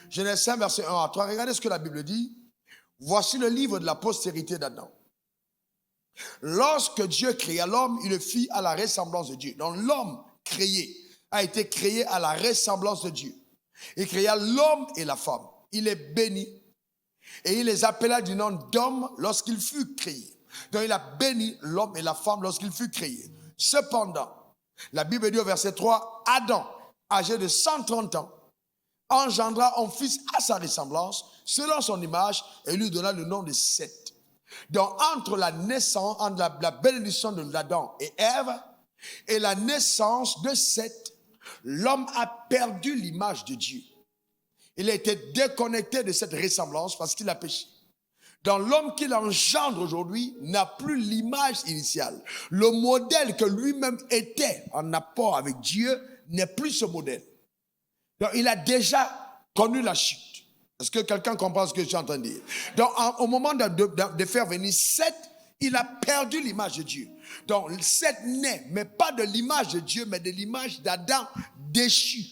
Genèse 5, verset 1 à 3. Regardez ce que la Bible dit. Voici le livre de la postérité d'Adam. Lorsque Dieu créa l'homme, il le fit à la ressemblance de Dieu. Donc l'homme créé a été créé à la ressemblance de Dieu. Il créa l'homme et la femme. Il les bénit et il les appela du nom d'homme lorsqu'il fut créé. Donc il a béni l'homme et la femme lorsqu'il fut créé. Cependant, la Bible dit au verset 3, Adam, âgé de 130 ans, engendra un fils à sa ressemblance, selon son image, et lui donna le nom de Seth. Donc, entre la naissance, entre la bénédiction d'Adam et Ève, et la naissance de Seth, l'homme a perdu l'image de Dieu. Il a été déconnecté de cette ressemblance parce qu'il a péché. Dans l'homme qu'il engendre aujourd'hui n'a plus l'image initiale. Le modèle que lui-même était en apport avec Dieu n'est plus ce modèle. Donc, il a déjà connu la chute. Est-ce que quelqu'un comprend ce que je suis en train de dire? Donc, au moment de faire venir Seth, il a perdu l'image de Dieu. Donc, Seth naît, mais pas de l'image de Dieu, mais de l'image d'Adam déchu,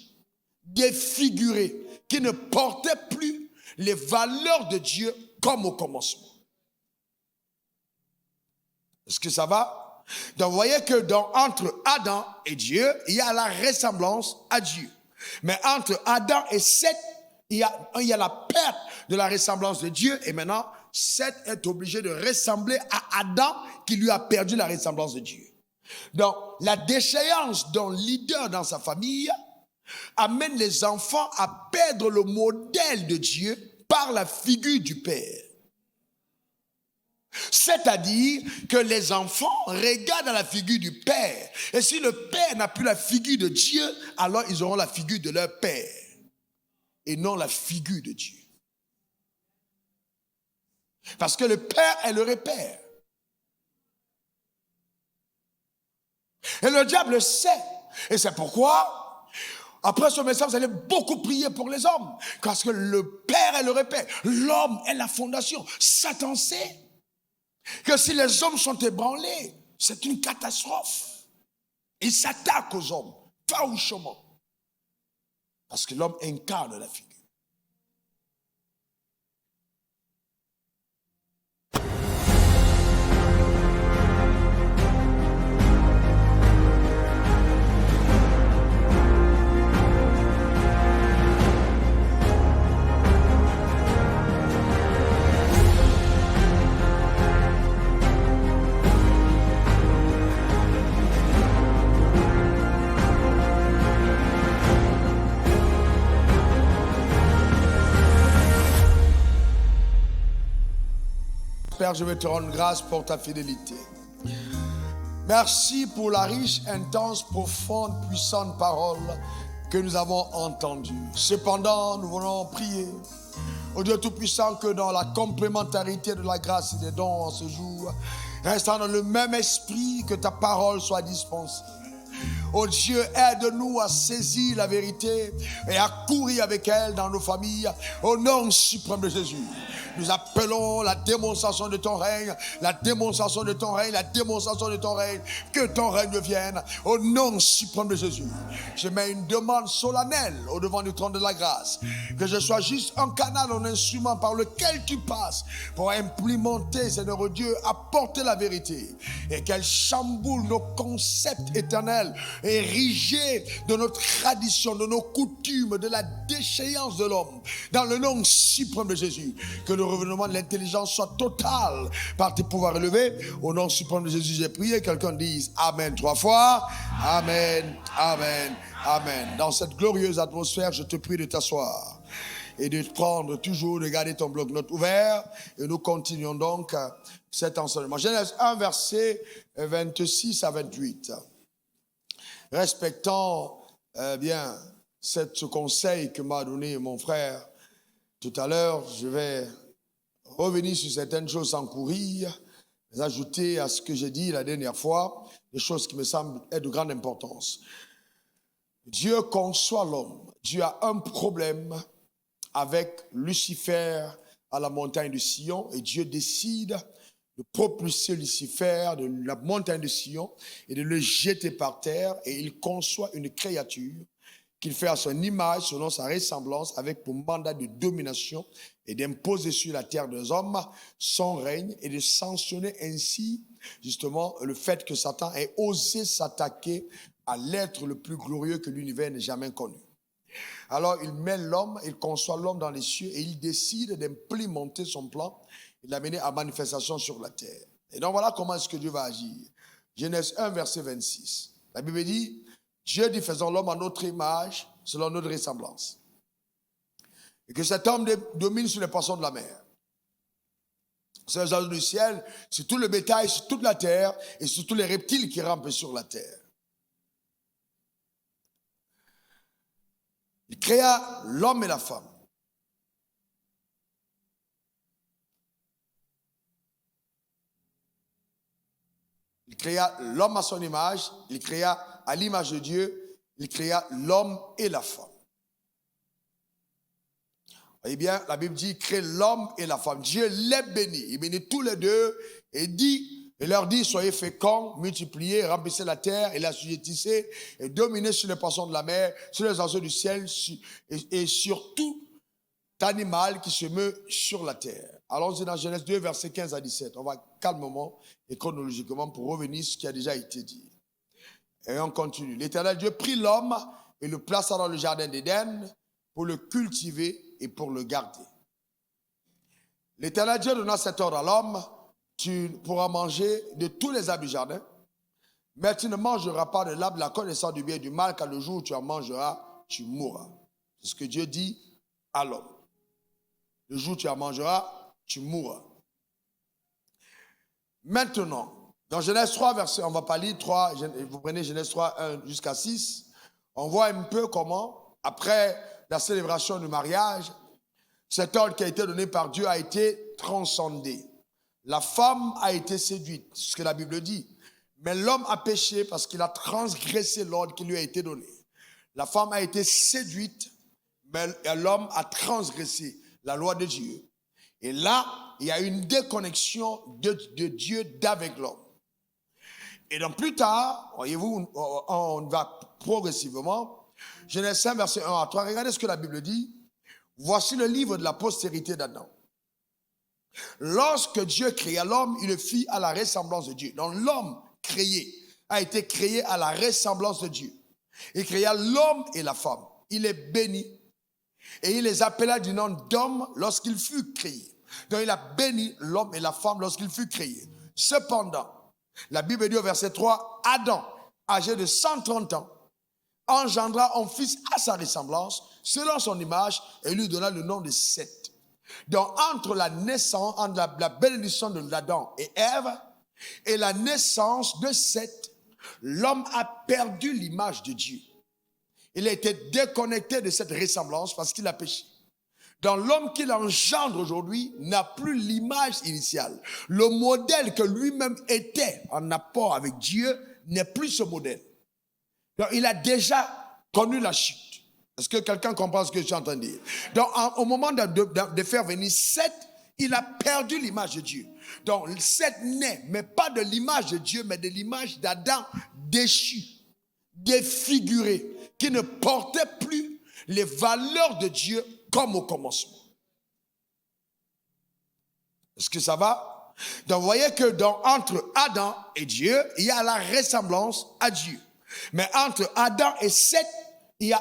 défiguré, qui ne portait plus les valeurs de Dieu comme au commencement. Est-ce que ça va? Donc, vous voyez que entre Adam et Dieu, il y a la ressemblance à Dieu. Mais entre Adam et Seth, il y a la perte de la ressemblance de Dieu. Et maintenant, Seth est obligé de ressembler à Adam qui lui a perdu la ressemblance de Dieu. Donc, la déchéance d'un leader dans sa famille amène les enfants à perdre le modèle de Dieu par la figure du Père. C'est-à-dire que les enfants regardent à la figure du Père. Et si le Père n'a plus la figure de Dieu, alors ils auront la figure de leur Père et non la figure de Dieu. Parce que le Père est le repère. Et le diable sait. Et c'est pourquoi, après ce message, vous allez beaucoup prier pour les hommes. Parce que le Père est le repère. L'homme est la fondation. Satan sait que si les hommes sont ébranlés, c'est une catastrophe. Il s'attaque aux hommes, farouchement. Parce que l'homme incarne la figure. Père, je vais te rendre grâce pour ta fidélité. Merci pour la riche, intense, profonde, puissante parole que nous avons entendue. Cependant, nous voulons prier au Dieu Tout-Puissant que dans la complémentarité de la grâce et des dons en ce jour, restant dans le même esprit, que ta parole soit dispensée. Oh Dieu, aide-nous à saisir la vérité et à courir avec elle dans nos familles. Au nom suprême de Jésus, nous appelons la démonstration de ton règne, la démonstration de ton règne, la démonstration de ton règne. Que ton règne vienne au nom suprême de Jésus. Je mets une demande solennelle au devant du trône de la grâce. Que je sois juste un canal, un instrument par lequel tu passes pour implémenter, Seigneur Dieu, apporter la vérité. Et qu'elle chamboule nos concepts éternels, érigés de nos traditions, de nos coutumes, de la déchéance de l'homme. Dans le nom suprême de Jésus, que le renouvellement de l'intelligence soit total par tes pouvoirs élevés. Au nom suprême de Jésus, j'ai prié. Quelqu'un dise Amen 3 fois. Amen, Amen, Amen. Dans cette glorieuse atmosphère, je te prie de t'asseoir et de prendre toujours, de garder ton bloc-notes ouvert. Et nous continuons donc cet enseignement. Genèse 1, verset 26 à 28. Respectant bien ce conseil que m'a donné mon frère tout à l'heure, je vais revenir sur certaines choses sans courir, mais ajouter à ce que j'ai dit la dernière fois, des choses qui me semblent être de grande importance. Dieu conçoit l'homme. Dieu a un problème avec Lucifer à la montagne de Sion et Dieu décide de propulser Lucifer de la montagne de Sion et de le jeter par terre et il conçoit une créature qu'il fait à son image, selon sa ressemblance, avec pour mandat de domination et d'imposer sur la terre des hommes son règne et de sanctionner ainsi, justement, le fait que Satan ait osé s'attaquer à l'être le plus glorieux que l'univers n'ait jamais connu. Alors, il met l'homme, il conçoit l'homme dans les cieux et il décide d'implémenter son plan et de l'amener à manifestation sur la terre. Et donc, voilà comment est-ce que Dieu va agir. Genèse 1, verset 26. La Bible dit, Dieu dit, faisons l'homme à notre image, selon notre ressemblance. Et que cet homme domine sur les poissons de la mer, sur les oiseaux du ciel, sur tout le bétail, sur toute la terre et sur tous les reptiles qui rampent sur la terre. Il créa l'homme et la femme. Il créa l'homme à son image, il créa à l'image de Dieu, il créa l'homme et la femme. Voyez bien, la Bible dit, il crée l'homme et la femme. Dieu les bénit. Il bénit tous les deux et leur dit, soyez féconds, multipliez, remplissez la terre et l'assujettissez et dominez sur les poissons de la mer, sur les oiseaux du ciel et sur tout animal qui se meut sur la terre. Allons-y dans Genèse 2, versets 15 à 17. On va calmement et chronologiquement pour revenir sur ce qui a déjà été dit. Et on continue. L'Éternel Dieu prit l'homme et le plaça dans le jardin d'Éden pour le cultiver et pour le garder. L'Éternel Dieu donna cet ordre à l'homme, tu pourras manger de tous les arbres du jardin, mais tu ne mangeras pas de l'arbre de la connaissance du bien et du mal, car le jour où tu en mangeras, tu mourras. C'est ce que Dieu dit à l'homme. Le jour où tu en mangeras, tu mourras. Maintenant, dans Genèse 3, verset, on ne va pas lire 3, vous prenez Genèse 3, 1 jusqu'à 6, on voit un peu comment, après la célébration du mariage, cet ordre qui a été donné par Dieu a été transcendé. La femme a été séduite, c'est ce que la Bible dit. Mais l'homme a péché parce qu'il a transgressé l'ordre qui lui a été donné. La femme a été séduite, mais l'homme a transgressé la loi de Dieu. Et là, il y a une déconnexion de Dieu d'avec l'homme. Et donc plus tard, voyez-vous, on va progressivement. Genèse 5, verset 1 à 3. Regardez ce que la Bible dit. Voici le livre de la postérité d'Adam. Lorsque Dieu créa l'homme, il le fit à la ressemblance de Dieu. Donc l'homme créé a été créé à la ressemblance de Dieu. Il créa l'homme et la femme. Il les bénit et il les appela du nom d'homme lorsqu'il fut créé. Donc il a béni l'homme et la femme lorsqu'il fut créé. Cependant, la Bible dit au verset 3, Adam, âgé de 130 ans, engendra un fils à sa ressemblance, selon son image, et lui donna le nom de Seth. Donc, entre la naissance, entre la bénédiction d'Adam et Ève, et la naissance de Seth, l'homme a perdu l'image de Dieu. Il a été déconnecté de cette ressemblance parce qu'il a péché. Dans l'homme qu'il engendre aujourd'hui n'a plus l'image initiale. Le modèle que lui-même était en rapport avec Dieu n'est plus ce modèle. Donc, il a déjà connu la chute. Est-ce que quelqu'un comprend ce que je suis en train de dire? Donc, au moment de faire venir Seth, il a perdu l'image de Dieu. Donc, Seth naît, mais pas de l'image de Dieu, mais de l'image d'Adam déchu, défiguré, qui ne portait plus les valeurs de Dieu comme au commencement. Est-ce que ça va? Donc, vous voyez que entre Adam et Dieu, il y a la ressemblance à Dieu. Mais entre Adam et Seth, il y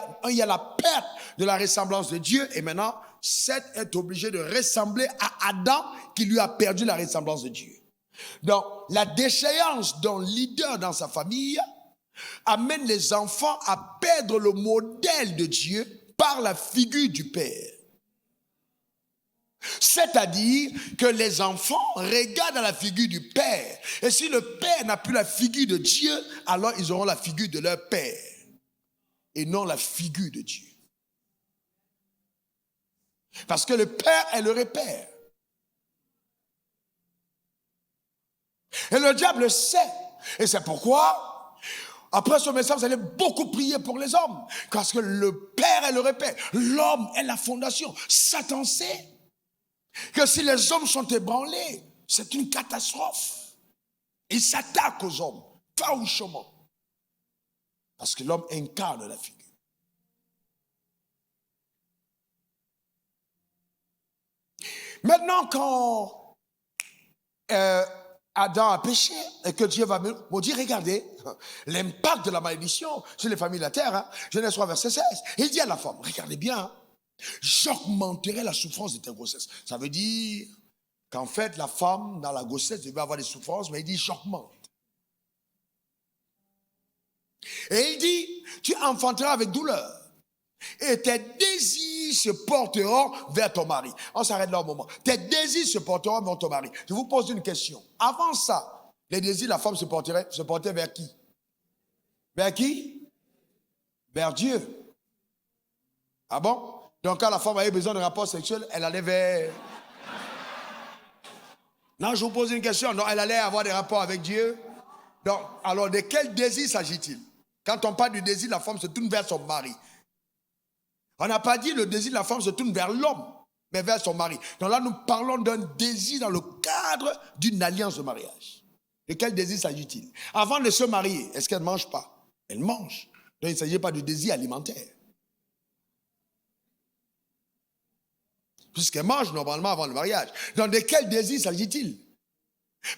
a la perte de la ressemblance de Dieu. Et maintenant, Seth est obligé de ressembler à Adam qui lui a perdu la ressemblance de Dieu. Donc, la déchéance d'un leader dans sa famille amène les enfants à perdre le modèle de Dieu par la figure du Père. C'est-à-dire que les enfants regardent à la figure du Père. Et si le Père n'a plus la figure de Dieu, alors ils auront la figure de leur Père et non la figure de Dieu. Parce que le Père est le repère. Et le diable sait. Et c'est pourquoi, après ce message, vous allez beaucoup prier pour les hommes. Parce que le Père est le repère. L'homme est la fondation. Satan sait que si les hommes sont ébranlés, c'est une catastrophe. Il s'attaque aux hommes, farouchement. Parce que l'homme incarne la figure. Maintenant, quand Adam a péché et que Dieu va me dire, regardez, l'impact de la malédiction sur les familles de la terre, hein, Genèse 3, verset 16, il dit à la femme, regardez bien, hein, j'augmenterai la souffrance de ta grossesse. Ça veut dire qu'en fait, la femme, dans la grossesse, devait avoir des souffrances, mais il dit, j'augmente. Et il dit, tu enfanteras avec douleur. Et tes désirs se porteront vers ton mari. On s'arrête là un moment. Tes désirs se porteront vers ton mari. Je vous pose une question. Avant ça, les désirs de la femme se portaient vers qui? Vers qui? Vers Dieu. Ah bon? Donc quand la femme avait besoin de rapport sexuel, elle allait vers... Non, je vous pose une question. Non, elle allait avoir des rapports avec Dieu. Donc, alors de quel désir s'agit-il? Quand on parle du désir, la femme se tourne vers son mari. On n'a pas dit le désir de la femme se tourne vers l'homme, mais vers son mari. Donc là, nous parlons d'un désir dans le cadre d'une alliance de mariage. De quel désir s'agit-il? Avant de se marier, est-ce qu'elle ne mange pas? Elle mange. Donc il ne s'agit pas du désir alimentaire. Puisqu'elle mange normalement avant le mariage. Donc de quel désir s'agit-il?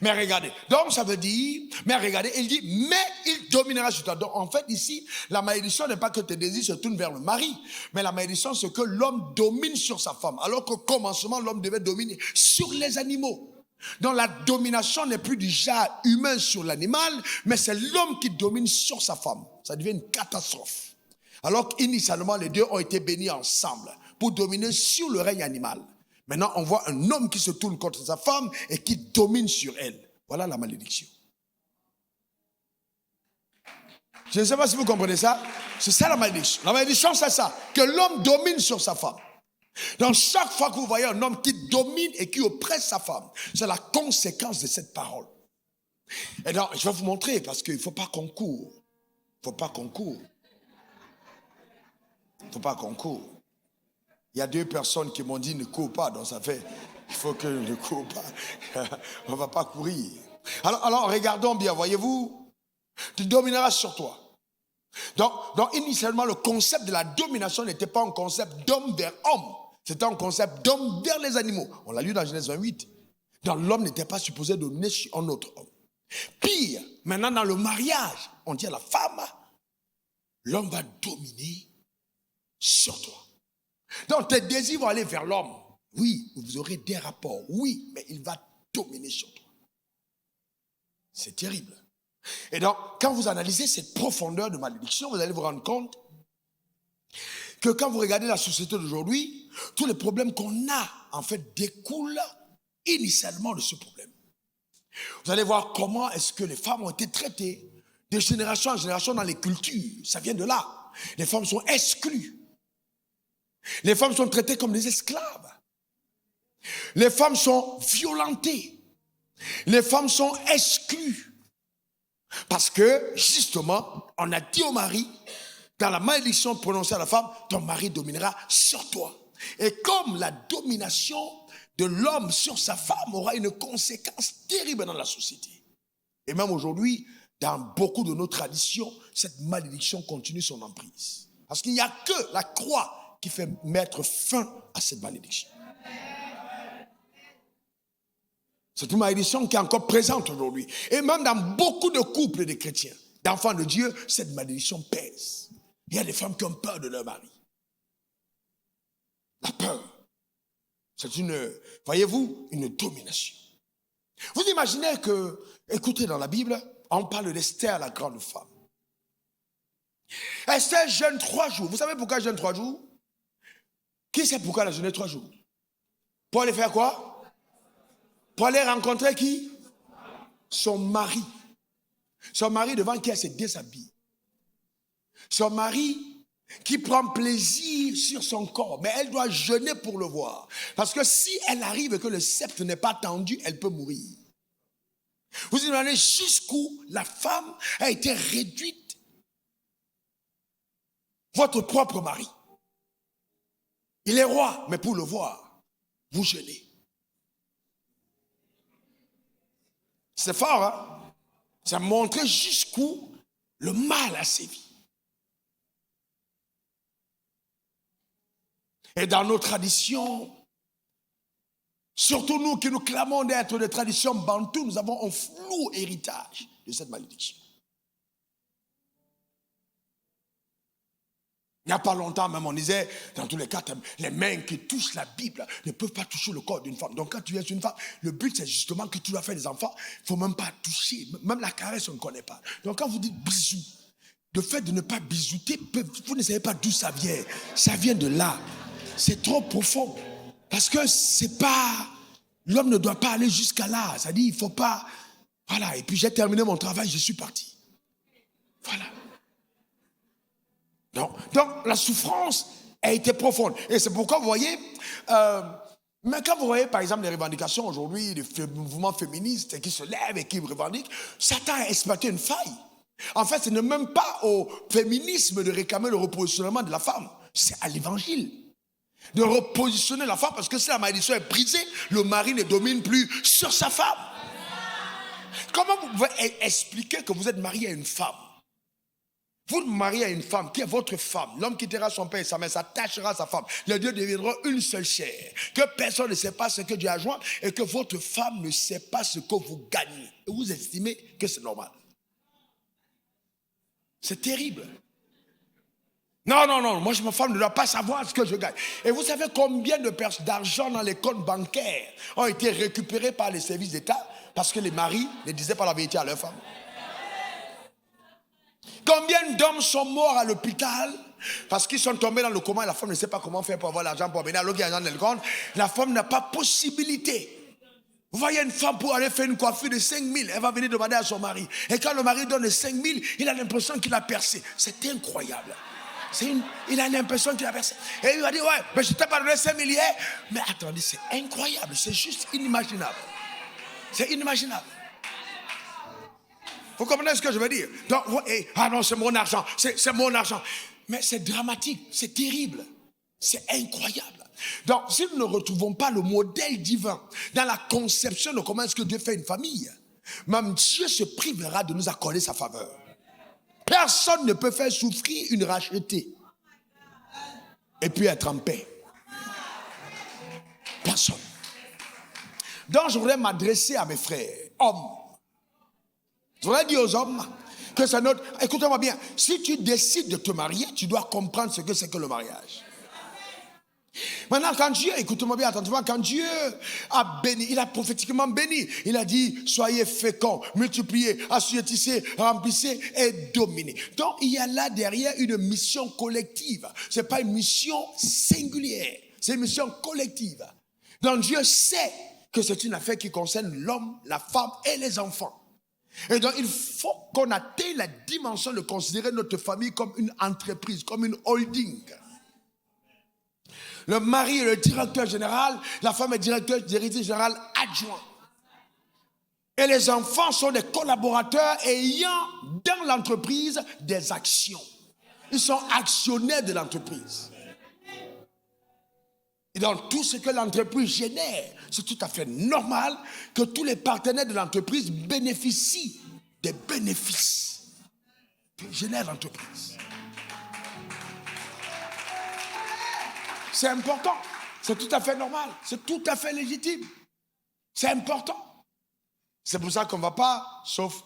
Mais regardez, donc ça veut dire, mais regardez, il dit, mais il dominera sur toi. Donc en fait ici, la malédiction n'est pas que tes désirs se tournent vers le mari, mais la malédiction c'est que l'homme domine sur sa femme, alors qu'au commencement l'homme devait dominer sur les animaux. Donc la domination n'est plus du genre humain sur l'animal, mais c'est l'homme qui domine sur sa femme. Ça devient une catastrophe. Alors qu'initialement les deux ont été bénis ensemble pour dominer sur le règne animal. Maintenant, on voit un homme qui se tourne contre sa femme et qui domine sur elle. Voilà la malédiction. Je ne sais pas si vous comprenez ça. C'est ça la malédiction. La malédiction, c'est ça. Que l'homme domine sur sa femme. Donc, chaque fois que vous voyez un homme qui domine et qui oppresse sa femme, c'est la conséquence de cette parole. Et donc, je vais vous montrer parce qu'il ne faut pas qu'on court. Il ne faut pas qu'on court. Il ne faut pas qu'on court. Il y a 2 personnes qui m'ont dit ne cours pas, donc ça fait, il faut que je ne cours pas. On ne va pas courir. Alors regardons bien, voyez-vous, tu domineras sur toi. Donc initialement, le concept de la domination n'était pas un concept d'homme vers homme, c'était un concept d'homme vers les animaux. On l'a lu dans Genèse 28. Donc l'homme n'était pas supposé dominer sur un autre homme. Pire, maintenant dans le mariage, on dit à la femme, l'homme va dominer sur toi. Donc tes désirs vont aller vers l'homme. Oui, vous aurez des rapports. Oui, mais il va dominer sur toi. C'est terrible. Et donc, quand vous analysez cette profondeur de malédiction, vous allez vous rendre compte que quand vous regardez la société d'aujourd'hui, tous les problèmes qu'on a, en fait, découlent initialement de ce problème. Vous allez voir comment est-ce que les femmes ont été traitées de génération en génération dans les cultures. Ça vient de là. Les femmes sont exclues. Les femmes sont traitées comme des esclaves. Les femmes sont violentées. Les femmes sont exclues. Parce que, justement, on a dit au mari, dans la malédiction prononcée à la femme, ton mari dominera sur toi. Et comme la domination de l'homme sur sa femme aura une conséquence terrible dans la société. Et même aujourd'hui, dans beaucoup de nos traditions, cette malédiction continue son emprise. Parce qu'il n'y a que la croix qui fait mettre fin à cette malédiction. C'est une malédiction qui est encore présente aujourd'hui. Et même dans beaucoup de couples de chrétiens, d'enfants de Dieu, cette malédiction pèse. Il y a des femmes qui ont peur de leur mari. La peur. C'est une, voyez-vous, une domination. Vous imaginez que, écoutez, dans la Bible, on parle d'Esther, la grande femme. Esther jeûne 3 jours. Vous savez pourquoi elle jeûne 3 jours? Qui sait pourquoi elle a jeûné 3 jours? Pour aller faire quoi? Pour aller rencontrer qui? Son mari. Son mari devant qui elle se déshabille. Son mari qui prend plaisir sur son corps, mais elle doit jeûner pour le voir. Parce que si elle arrive et que le sceptre n'est pas tendu, elle peut mourir. Vous imaginez jusqu'où la femme a été réduite. Votre propre mari. Il est roi, mais pour le voir, vous jeûnez. C'est fort, hein? Ça montre jusqu'où le mal a sévi. Et dans nos traditions, Surtout nous qui nous clamons d'être de tradition bantou, nous avons un flou héritage de cette malédiction. Il n'y a pas longtemps même, on disait, dans tous les cas, les mains qui touchent la Bible ne peuvent pas toucher le corps d'une femme. Donc quand tu es une femme, le but c'est justement que tu dois faire des enfants, il ne faut même pas toucher, même la caresse on ne connaît pas. Donc quand vous dites bisou, le fait de ne pas bisouter, vous ne savez pas d'où ça vient de là. C'est trop profond, parce que c'est pas, l'homme ne doit pas aller jusqu'à là, c'est-à-dire il ne faut pas, voilà, et puis j'ai terminé mon travail, je suis parti. Voilà. Donc, la souffrance a été profonde. Et c'est pourquoi vous voyez, mais quand vous voyez par exemple les revendications aujourd'hui, les mouvements féministes qui se lèvent et qui revendiquent, Satan a exploité une faille. En fait, ce n'est même pas au féminisme de réclamer le repositionnement de la femme, c'est à l'évangile. De repositionner la femme, parce que si la malédiction est brisée, le mari ne domine plus sur sa femme. Comment vous pouvez expliquer que vous êtes marié à une femme? Vous vous mariez à une femme qui est votre femme. L'homme quittera son père et sa mère, s'attachera à sa femme. Les deux deviendront une seule chair. Que personne ne sait pas ce que Dieu a joint et que votre femme ne sait pas ce que vous gagnez. Et vous estimez que c'est normal. C'est terrible. Non, moi, ma femme ne doit pas savoir ce que je gagne. Et vous savez combien d'argent dans les comptes bancaires ont été récupérés par les services d'État parce que les maris ne disaient pas la vérité à leur femme? Combien d'hommes sont morts à l'hôpital parce qu'ils sont tombés dans le coma et la femme ne sait pas comment faire pour avoir l'argent pour venir. Alors qu'il y a l'argent dans le compte, la femme n'a pas possibilité. Vous voyez une femme pour aller faire une coiffure de 5 000, elle va venir demander à son mari. Et quand le mari donne les 5 000, il a l'impression qu'il a percé. C'est incroyable. Il a l'impression qu'il a percé. Et il va dire, ouais, mais je t'ai pas donné 5 000 hier. Mais attendez, c'est incroyable, c'est juste inimaginable. C'est inimaginable. Vous comprenez ce que je veux dire? Donc, ah non, c'est mon argent, c'est mon argent. Mais c'est dramatique, c'est terrible, c'est incroyable. Donc, si nous ne retrouvons pas le modèle divin dans la conception de comment est-ce que Dieu fait une famille, même Dieu se privera de nous accorder sa faveur. Personne ne peut faire souffrir une rachetée et puis être en paix. Personne. Donc, je voudrais m'adresser à mes frères, hommes. Je voudrais dire aux hommes que c'est notre... Écoutez-moi bien, si tu décides de te marier, tu dois comprendre ce que c'est que le mariage. Maintenant, quand Dieu, écoutez-moi bien attentivement, quand Dieu a béni, il a prophétiquement béni, il a dit, soyez féconds, multipliez, assujettissez, remplissez et dominez. Donc, il y a là derrière une mission collective. Ce n'est pas une mission singulière, c'est une mission collective. Donc, Dieu sait que c'est une affaire qui concerne l'homme, la femme et les enfants. Et donc, il faut qu'on atteigne la dimension de considérer notre famille comme une entreprise, comme une holding. Le mari est le directeur général, la femme est directeur général adjoint. Et les enfants sont des collaborateurs ayant dans l'entreprise des actions. Ils sont actionnaires de l'entreprise. Et dans tout ce que l'entreprise génère, c'est tout à fait normal que tous les partenaires de l'entreprise bénéficient des bénéfices que génère l'entreprise. C'est important, c'est tout à fait normal, c'est tout à fait légitime. C'est important. C'est pour ça qu'on ne va pas, sauf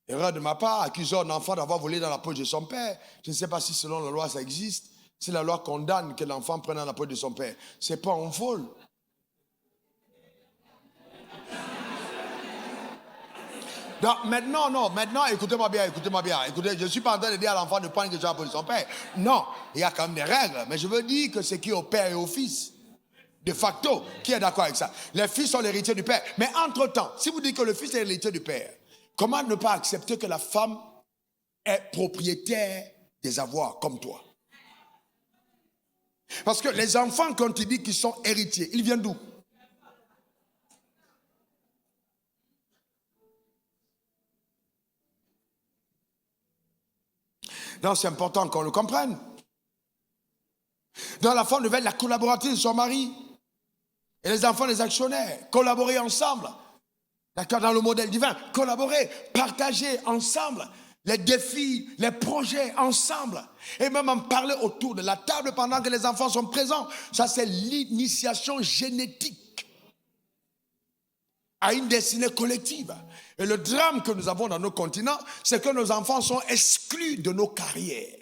erreur de ma part, accuser un enfant d'avoir volé dans la poche de son père. Je ne sais pas si selon la loi ça existe. Si la loi condamne que l'enfant prenne dans la poche de son père, ce n'est pas un vol. Donc maintenant, écoutez-moi bien. Écoutez, je ne suis pas en train de dire à l'enfant de prendre quelque chose dans la poche de son père. Non, il y a quand même des règles. Mais je veux dire que c'est qui au père et au fils. De facto, qui est d'accord avec ça? Les fils sont l'héritier du père. Mais entre-temps, si vous dites que le fils est l'héritier du père, comment ne pas accepter que la femme est propriétaire des avoirs comme toi? Parce que les enfants, quand tu dis qu'ils sont héritiers, ils viennent d'où? Donc c'est important qu'on le comprenne. Donc la femme devait être la collaboratrice de son mari. Et les enfants, les actionnaires, collaborer ensemble. D'accord, dans le modèle divin, collaborer, partager ensemble les défis, les projets ensemble. Et même en parler autour de la table pendant que les enfants sont présents. Ça, c'est l'initiation génétique. a une destinée collective. Et le drame que nous avons dans nos continents, c'est que nos enfants sont exclus de nos carrières.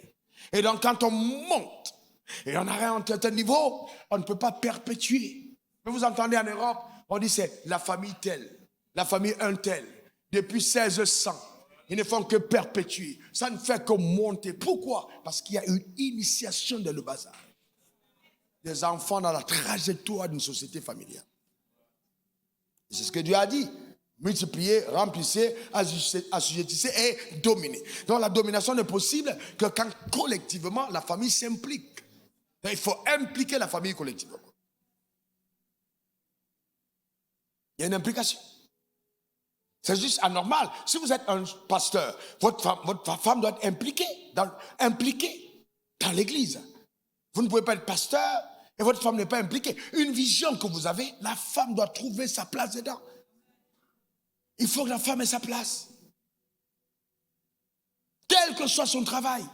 Et donc quand on monte et on arrive à un certain niveau, on ne peut pas perpétuer. Mais vous entendez en Europe, on dit c'est la famille telle, la famille un tel. Depuis 1600, ils ne font que perpétuer. Ça ne fait que monter. Pourquoi? Parce qu'il y a une initiation de le bazar. Des enfants dans la trajectoire d'une société familiale. C'est ce que Dieu a dit. Multipliez, remplissez, assujettissez et dominez. Donc la domination n'est possible que quand collectivement la famille s'implique. Donc, il faut impliquer la famille collectivement. Il y a une implication. C'est juste anormal. Si vous êtes un pasteur, votre femme doit être impliquée dans l'église. Vous ne pouvez pas être pasteur et votre femme n'est pas impliquée. Une vision que vous avez, la femme doit trouver sa place dedans. Il faut que la femme ait sa place. Quel que soit son travail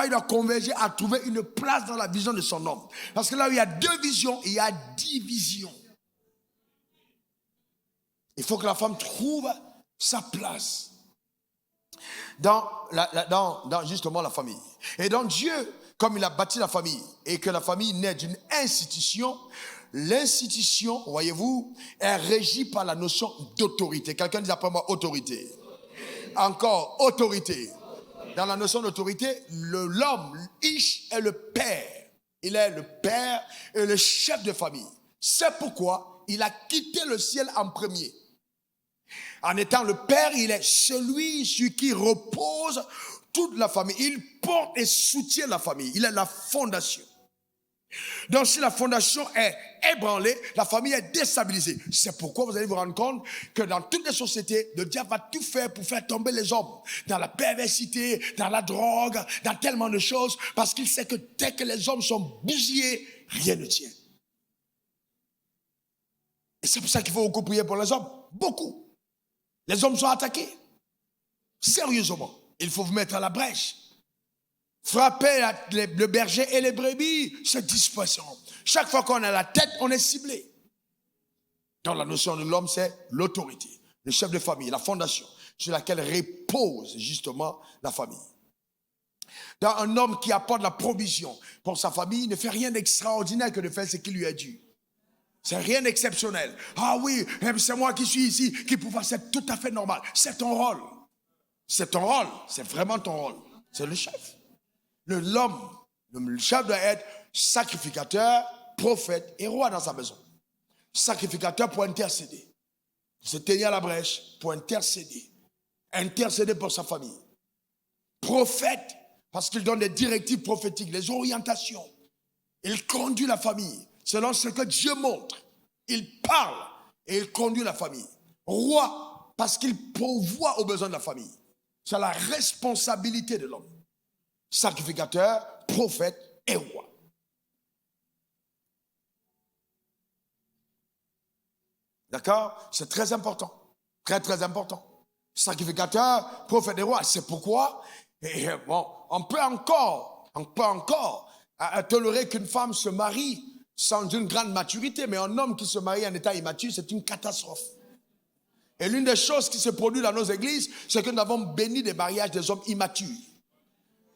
doit converger à trouver une place dans la vision de son homme. Parce que là où il y a 2 visions, il y a 10 visions. Il faut que la femme trouve sa place dans justement la famille. Et donc Dieu, comme il a bâti la famille et que la famille naît d'une institution, l'institution, voyez-vous, est régie par la notion d'autorité. Quelqu'un dit après moi autorité. Encore autorité. Dans la notion d'autorité, l'homme, Ish, est le père. Il est le père et le chef de famille. C'est pourquoi il a quitté le ciel en premier. En étant le père, il est celui sur qui repose toute la famille. Il porte et soutient la famille. Il est la fondation. Donc si la fondation est ébranlée, la famille est déstabilisée. C'est pourquoi vous allez vous rendre compte que dans toutes les sociétés, le diable va tout faire pour faire tomber les hommes. Dans la perversité, dans la drogue, dans tellement de choses. Parce qu'il sait que dès que les hommes sont bousillés, rien ne tient. Et c'est pour ça qu'il faut beaucoup prier pour les hommes. Beaucoup. Les hommes sont attaqués. Sérieusement. Il faut vous mettre à la brèche. Frapper le berger et les brebis se dispersent. Chaque fois qu'on a la tête, on est ciblé. Donc la notion de l'homme, c'est l'autorité. Le chef de famille, la fondation sur laquelle repose justement la famille. Dans un homme qui apporte la provision pour sa famille, il ne fait rien d'extraordinaire que de faire ce qui lui est dû. C'est rien d'exceptionnel. Ah oui, c'est moi qui suis ici, qui peut faire, c'est tout à fait normal. C'est ton rôle. C'est ton rôle. C'est vraiment ton rôle. C'est le chef. L'homme, le chef doit être sacrificateur, prophète et roi dans sa maison. Sacrificateur pour intercéder. Se tenir à la brèche pour intercéder. Intercéder pour sa famille. Prophète, parce qu'il donne des directives prophétiques, les orientations. Il conduit la famille selon ce que Dieu montre. Il parle et il conduit la famille. Roi, parce qu'il pourvoit aux besoins de la famille. C'est la responsabilité de l'homme. Sacrificateur, prophète et roi. D'accord? C'est très important. Très, très important. Sacrificateur, prophète et roi. C'est pourquoi, on peut encore tolérer qu'une femme se marie sans une grande maturité, mais un homme qui se marie en état immature, c'est une catastrophe. Et l'une des choses qui se produit dans nos églises, c'est que nous avons béni des mariages des hommes immatures.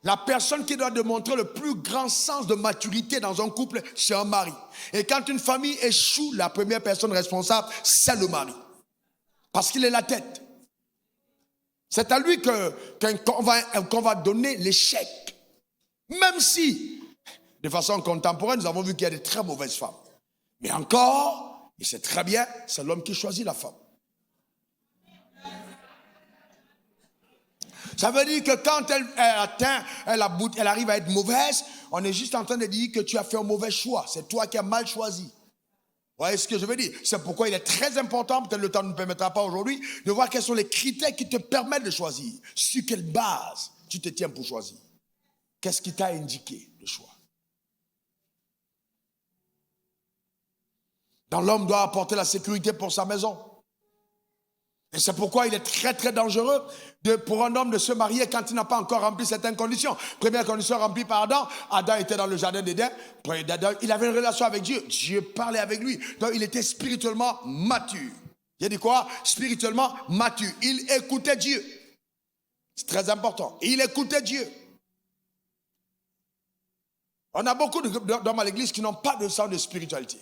La personne qui doit démontrer le plus grand sens de maturité dans un couple, c'est un mari. Et quand une famille échoue, la première personne responsable, c'est le mari. Parce qu'il est la tête. C'est à lui qu'on va donner l'échec. Même si, de façon contemporaine, nous avons vu qu'il y a de très mauvaises femmes. Mais encore, il sait très bien, c'est l'homme qui choisit la femme. Ça veut dire que quand elle arrive à être mauvaise, on est juste en train de dire que tu as fait un mauvais choix. C'est toi qui as mal choisi. Vous voyez ce que je veux dire? C'est pourquoi il est très important, peut-être le temps ne nous permettra pas aujourd'hui, de voir quels sont les critères qui te permettent de choisir. Sur quelle base tu te tiens pour choisir? Qu'est-ce qui t'a indiqué le choix? Donc l'homme doit apporter la sécurité pour sa maison. Et c'est pourquoi il est très très dangereux pour un homme de se marier quand il n'a pas encore rempli certaines conditions. Première condition remplie par Adam. Adam était dans le jardin d'Éden. Il avait une relation avec Dieu. Dieu parlait avec lui. Donc il était spirituellement mature. Il a dit quoi? Spirituellement mature. Il écoutait Dieu. C'est très important. Il écoutait Dieu. On a beaucoup d'hommes à l'église qui n'ont pas de sens de spiritualité.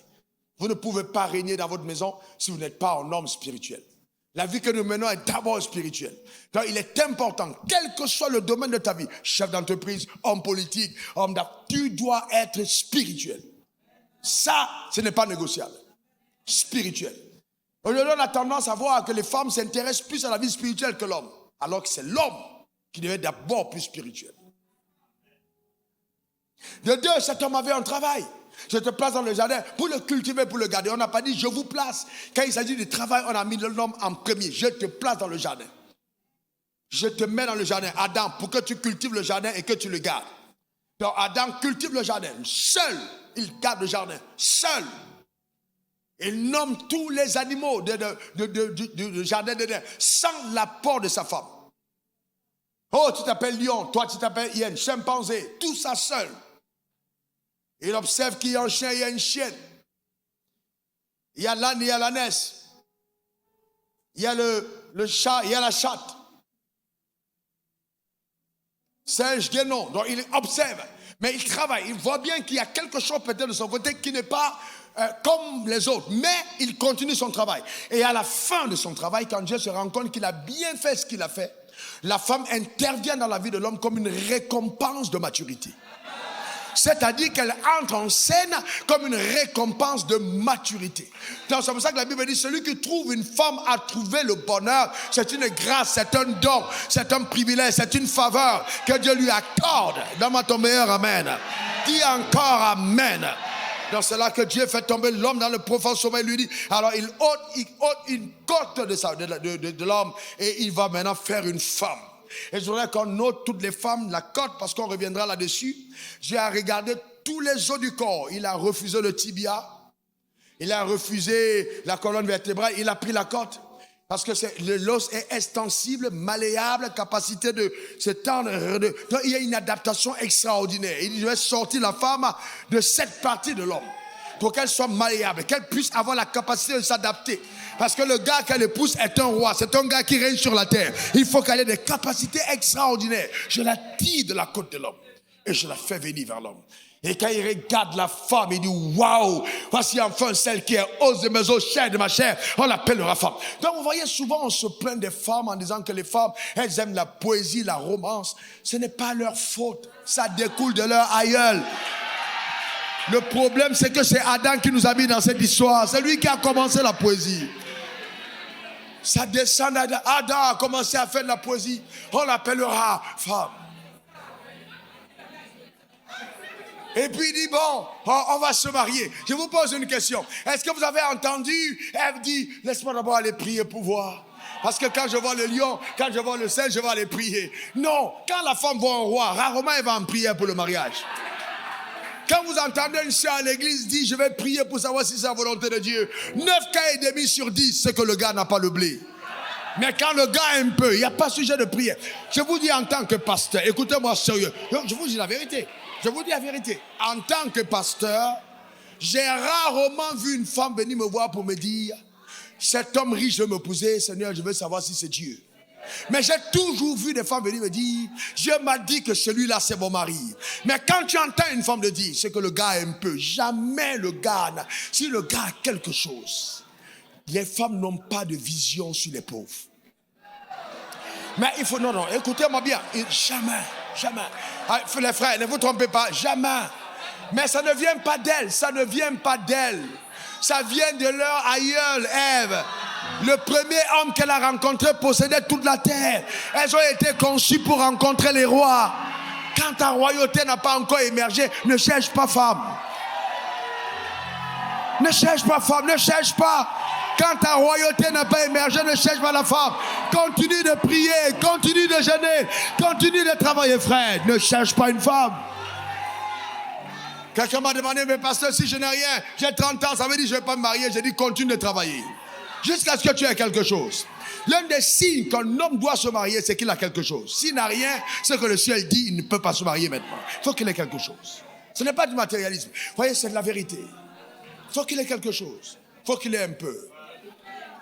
Vous ne pouvez pas régner dans votre maison si vous n'êtes pas un homme spirituel. La vie que nous menons est d'abord spirituelle. Donc il est important, quel que soit le domaine de ta vie, chef d'entreprise, homme politique, homme d'affaires, tu dois être spirituel. Ça, ce n'est pas négociable. Spirituel. Aujourd'hui, on a tendance à voir que les femmes s'intéressent plus à la vie spirituelle que l'homme, alors que c'est l'homme qui devait être d'abord plus spirituel. De deux, cet homme avait un travail. Je te place dans le jardin pour le cultiver, pour le garder. On n'a pas dit je vous place. Quand il s'agit du travail, on a mis l'homme en premier. Je te place dans le jardin. Je te mets dans le jardin, Adam, pour que tu cultives le jardin et que tu le gardes. Donc Adam cultive le jardin. Seul, il garde le jardin. Seul. Il nomme tous les animaux du jardin d'Éden sans l'apport de sa femme. Oh, tu t'appelles lion, toi tu t'appelles hyène, chimpanzé, tout ça seul. Il observe qu'il y a un chien, il y a une chienne. Il y a l'âne, il y a l'ânesse. Il y a le chat, il y a la chatte. Singe, guénon. Donc il observe. Mais il travaille. Il voit bien qu'il y a quelque chose peut-être de son côté qui n'est pas comme les autres. Mais il continue son travail. Et à la fin de son travail, quand Dieu se rend compte qu'il a bien fait ce qu'il a fait, la femme intervient dans la vie de l'homme comme une récompense de maturité. C'est-à-dire qu'elle entre en scène comme une récompense de maturité. Donc c'est pour ça que la Bible dit, celui qui trouve une femme a trouvé le bonheur. C'est une grâce, c'est un don, c'est un privilège, c'est une faveur que Dieu lui accorde. Donne-moi ton meilleur amen. Dis encore amen. Donc c'est là que Dieu fait tomber l'homme dans le profond sommeil. Lui dit, alors il ôte une côte de l'homme et il va maintenant faire une femme. Et je voudrais qu'on note toutes les femmes, la côte, parce qu'on reviendra là-dessus. J'ai regardé tous les os du corps. Il a refusé le tibia. Il a refusé la colonne vertébrale. Il a pris la côte. Parce que l'os est extensible, malléable, capacité de se tendre. Donc il y a une adaptation extraordinaire. Il devait sortir la femme de cette partie de l'homme pour qu'elle soit malléable, qu'elle puisse avoir la capacité de s'adapter. Parce que le gars qu'elle épouse est un roi, c'est un gars qui règne sur la terre. Il faut qu'elle ait des capacités extraordinaires. Je la tire de la côte de l'homme et je la fais venir vers l'homme. Et quand il regarde la femme, il dit waouh, voici enfin celle qui est os de mes os, chair de ma chair, on l'appellera femme. Donc vous voyez, souvent on se plaint des femmes en disant que les femmes, elles aiment la poésie, la romance. Ce n'est pas leur faute, ça découle de leur aïeul. Le problème, c'est que c'est Adam qui nous a mis dans cette histoire. C'est lui qui a commencé la poésie. Ça descend d'Adam. Adam a commencé à faire de la poésie. On l'appellera femme. Et puis il dit, bon, on va se marier. Je vous pose une question. Est-ce que vous avez entendu Ève dit, laisse-moi d'abord aller prier pour voir. Parce que quand je vois le lion, quand je vois le singe, je vais aller prier. Non, quand la femme voit un roi, rarement elle va en prier pour le mariage. Quand vous entendez une soeur à l'église dire, je vais prier pour savoir si c'est la volonté de Dieu, 9 cas et demi sur 10, c'est que le gars n'a pas le blé. Mais quand le gars a un peu, il n'y a pas sujet de prière. Je vous dis en tant que pasteur, écoutez-moi sérieux, je vous dis la vérité. Je vous dis la vérité. En tant que pasteur, j'ai rarement vu une femme venir me voir pour me dire, cet homme riche veut m'épouser, Seigneur, je veux savoir si c'est Dieu. Mais j'ai toujours vu des femmes venir me dire, Dieu m'a dit que celui-là c'est mon mari. Mais quand tu entends une femme le dire, c'est que le gars a un peu. Jamais le gars, si le gars a quelque chose, les femmes n'ont pas de vision sur les pauvres. Mais il faut, non, écoutez-moi bien, jamais. Les frères, ne vous trompez pas, jamais. Mais ça ne vient pas d'elle, ça vient de leur aïeul, Ève. Le premier homme qu'elle a rencontré possédait toute la terre. Elles ont été conçues pour rencontrer les rois. Quand ta royauté n'a pas encore émergé, ne cherche pas femme. Ne cherche pas. Quand ta royauté n'a pas émergé, ne cherche pas la femme. Continue de prier, continue de jeûner, continue de travailler, frère. Ne cherche pas une femme. Quelqu'un m'a demandé, mais pasteur, si je n'ai rien, j'ai 30 ans, ça veut dire que je ne vais pas me marier. J'ai dit, continue de travailler. Jusqu'à ce que tu aies quelque chose. L'un des signes qu'un homme doit se marier, c'est qu'il a quelque chose. S'il n'a rien, c'est que le ciel dit, il ne peut pas se marier maintenant. Il faut qu'il ait quelque chose. Ce n'est pas du matérialisme. Vous voyez, c'est de la vérité. Il faut qu'il ait quelque chose. Il faut qu'il ait un peu.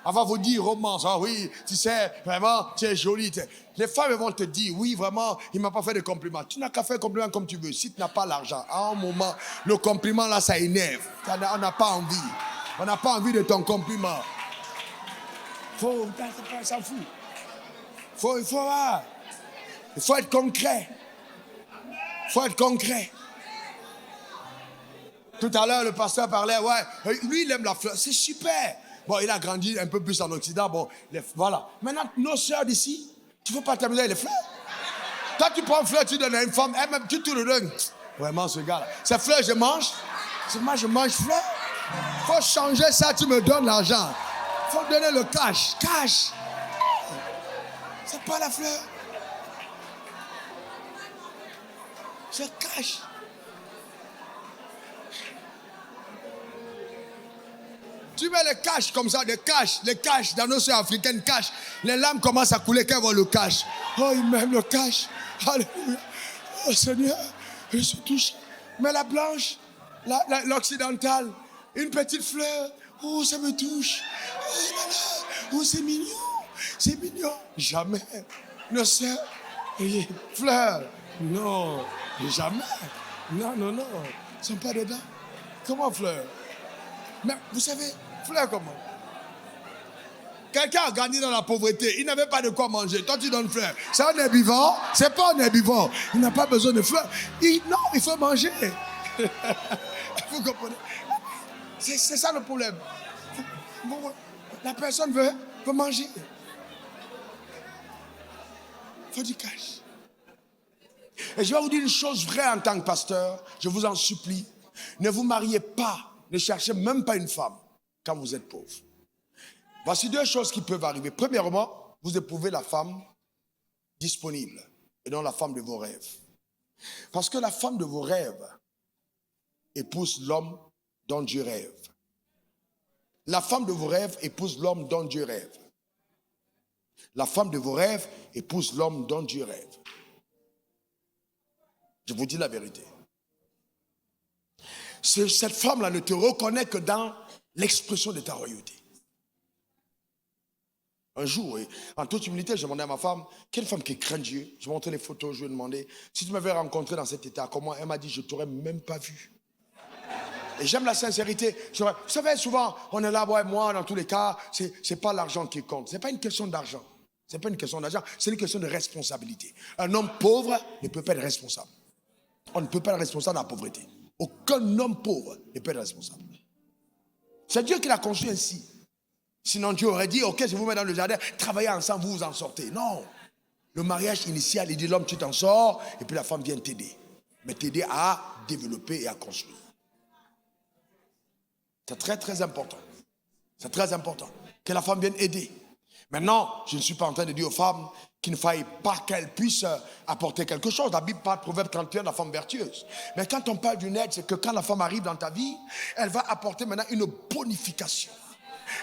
Elle va vous dire romance. Ah oui, tu sais, vraiment, tu es jolie. Les femmes vont te dire, oui, vraiment, il ne m'a pas fait de compliments. Tu n'as qu'à faire un compliment comme tu veux. Si tu n'as pas l'argent, à un moment, le compliment là, ça énerve. On n'a pas envie. On n'a pas envie de ton compliment. On s'en fout. Il faut être concret. Il faut être concret. Tout à l'heure, le pasteur parlait, ouais, lui, il aime la fleur. C'est super. Bon, il a grandi un peu plus en Occident. Bon, voilà. Maintenant, nos sœurs d'ici, tu ne veux pas t'amuser avec les fleurs. Quand tu prends une fleur, tu donnes à une femme, elle-même, tu te le donnes. Vraiment, ce gars-là. Ces fleurs, je mange. Moi, je mange fleurs. Il faut changer ça, tu me donnes l'argent. Il faut donner le cash. Cash. C'est pas la fleur. C'est cash. Tu mets le cash comme ça, les cash dans nos sœurs africaines, cash. Les larmes commencent à couler quand elles voient le cash. Oh, ils m'aiment le cash. Alléluia. Oh Seigneur, je suis touché. Mais la blanche, l'occidentale, une petite fleur. Oh, ça me touche. Oh là là. Oh, c'est mignon. C'est mignon. Jamais. Nos sœurs, fleurs. Non, jamais. Non. Ils ne sont pas dedans. Comment fleurs? Mais vous savez, fleurs comment? Quelqu'un a grandi dans la pauvreté, il n'avait pas de quoi manger. Toi, tu donnes fleurs. C'est un herbivore? C'est pas un herbivore. Il n'a pas besoin de fleurs. Non, il faut manger. Vous comprenez? C'est ça le problème. La personne veut manger. Il faut du cash. Et je vais vous dire une chose vraie en tant que pasteur. Je vous en supplie. Ne vous mariez pas. Ne cherchez même pas une femme quand vous êtes pauvre. Voici deux choses qui peuvent arriver. Premièrement, vous éprouvez la femme disponible et non la femme de vos rêves. Parce que la femme de vos rêves épouse l'homme dont Dieu rêve. La femme de vos rêves épouse l'homme dont Dieu rêve. La femme de vos rêves épouse l'homme dont Dieu rêve. Je vous dis la vérité. Cette femme-là ne te reconnaît que dans l'expression de ta royauté. Un jour, en toute humilité, je demandais à ma femme, quelle femme qui craint Dieu? Je montrais les photos, je lui ai demandé, si tu m'avais rencontré dans cet état, comment? Elle m'a dit, je ne t'aurais même pas vu. Et j'aime la sincérité. Vous savez, souvent, on est là, ouais, moi, dans tous les cas, c'est pas l'argent qui compte. Ce n'est pas une question d'argent. Ce n'est pas une question d'argent, c'est une question de responsabilité. Un homme pauvre ne peut pas être responsable. On ne peut pas être responsable de la pauvreté. Aucun homme pauvre ne peut être responsable. C'est Dieu qui l'a conçu ainsi. Sinon Dieu aurait dit, ok, je vous mets dans le jardin, travaillez ensemble, vous vous en sortez. Non. Le mariage initial, il dit, l'homme tu t'en sors, et puis la femme vient t'aider. Mais t'aider à développer et à construire. C'est très très important. C'est très important que la femme vienne aider. Maintenant, je ne suis pas en train de dire aux femmes qu'il ne faille pas qu'elles puissent apporter quelque chose. La Bible parle, Proverbe 31, de la femme vertueuse. Mais quand on parle d'une aide, c'est que quand la femme arrive dans ta vie, elle va apporter maintenant une bonification.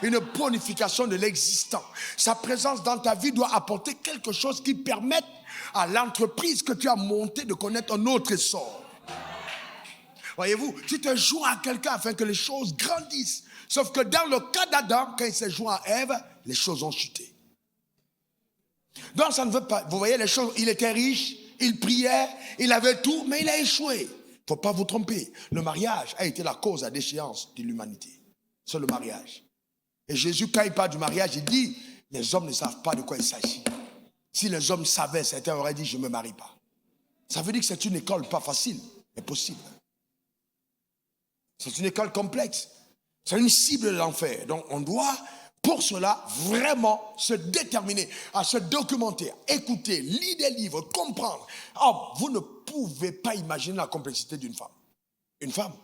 Une bonification de l'existant. Sa présence dans ta vie doit apporter quelque chose qui permette à l'entreprise que tu as montée de connaître un autre essor. Voyez-vous, tu te joins à quelqu'un afin que les choses grandissent. Sauf que dans le cas d'Adam, quand il s'est joint à Ève, les choses ont chuté. Donc ça ne veut pas, vous voyez les choses, il était riche, il priait, il avait tout, mais il a échoué. Il ne faut pas vous tromper. Le mariage a été la cause à déchéance de l'humanité. C'est le mariage. Et Jésus, quand il parle du mariage, il dit, les hommes ne savent pas de quoi il s'agit. Si les hommes savaient, certains auraient dit, je ne me marie pas. Ça veut dire que c'est une école pas facile, mais possible. C'est une école complexe. C'est une cible de l'enfer. Donc on doit, pour cela, vraiment se déterminer à se documenter, écouter, lire des livres, comprendre. Oh, vous ne pouvez pas imaginer la complexité d'une femme. Une femme.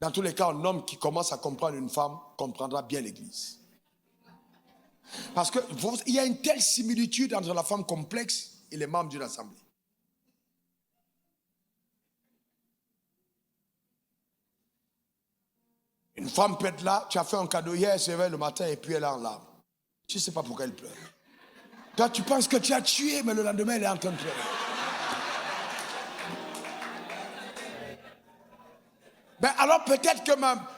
Dans tous les cas, un homme qui commence à comprendre une femme comprendra bien l'Église. Parce qu'il y a une telle similitude entre la femme complexe et les membres d'une assemblée. Une femme peut être là, tu as fait un cadeau hier, elle se réveille le matin et puis elle est en larmes. Tu ne sais pas pourquoi elle pleure. Toi, tu penses que tu as tué, mais le lendemain, elle est en train de pleurer. Ben alors peut-être que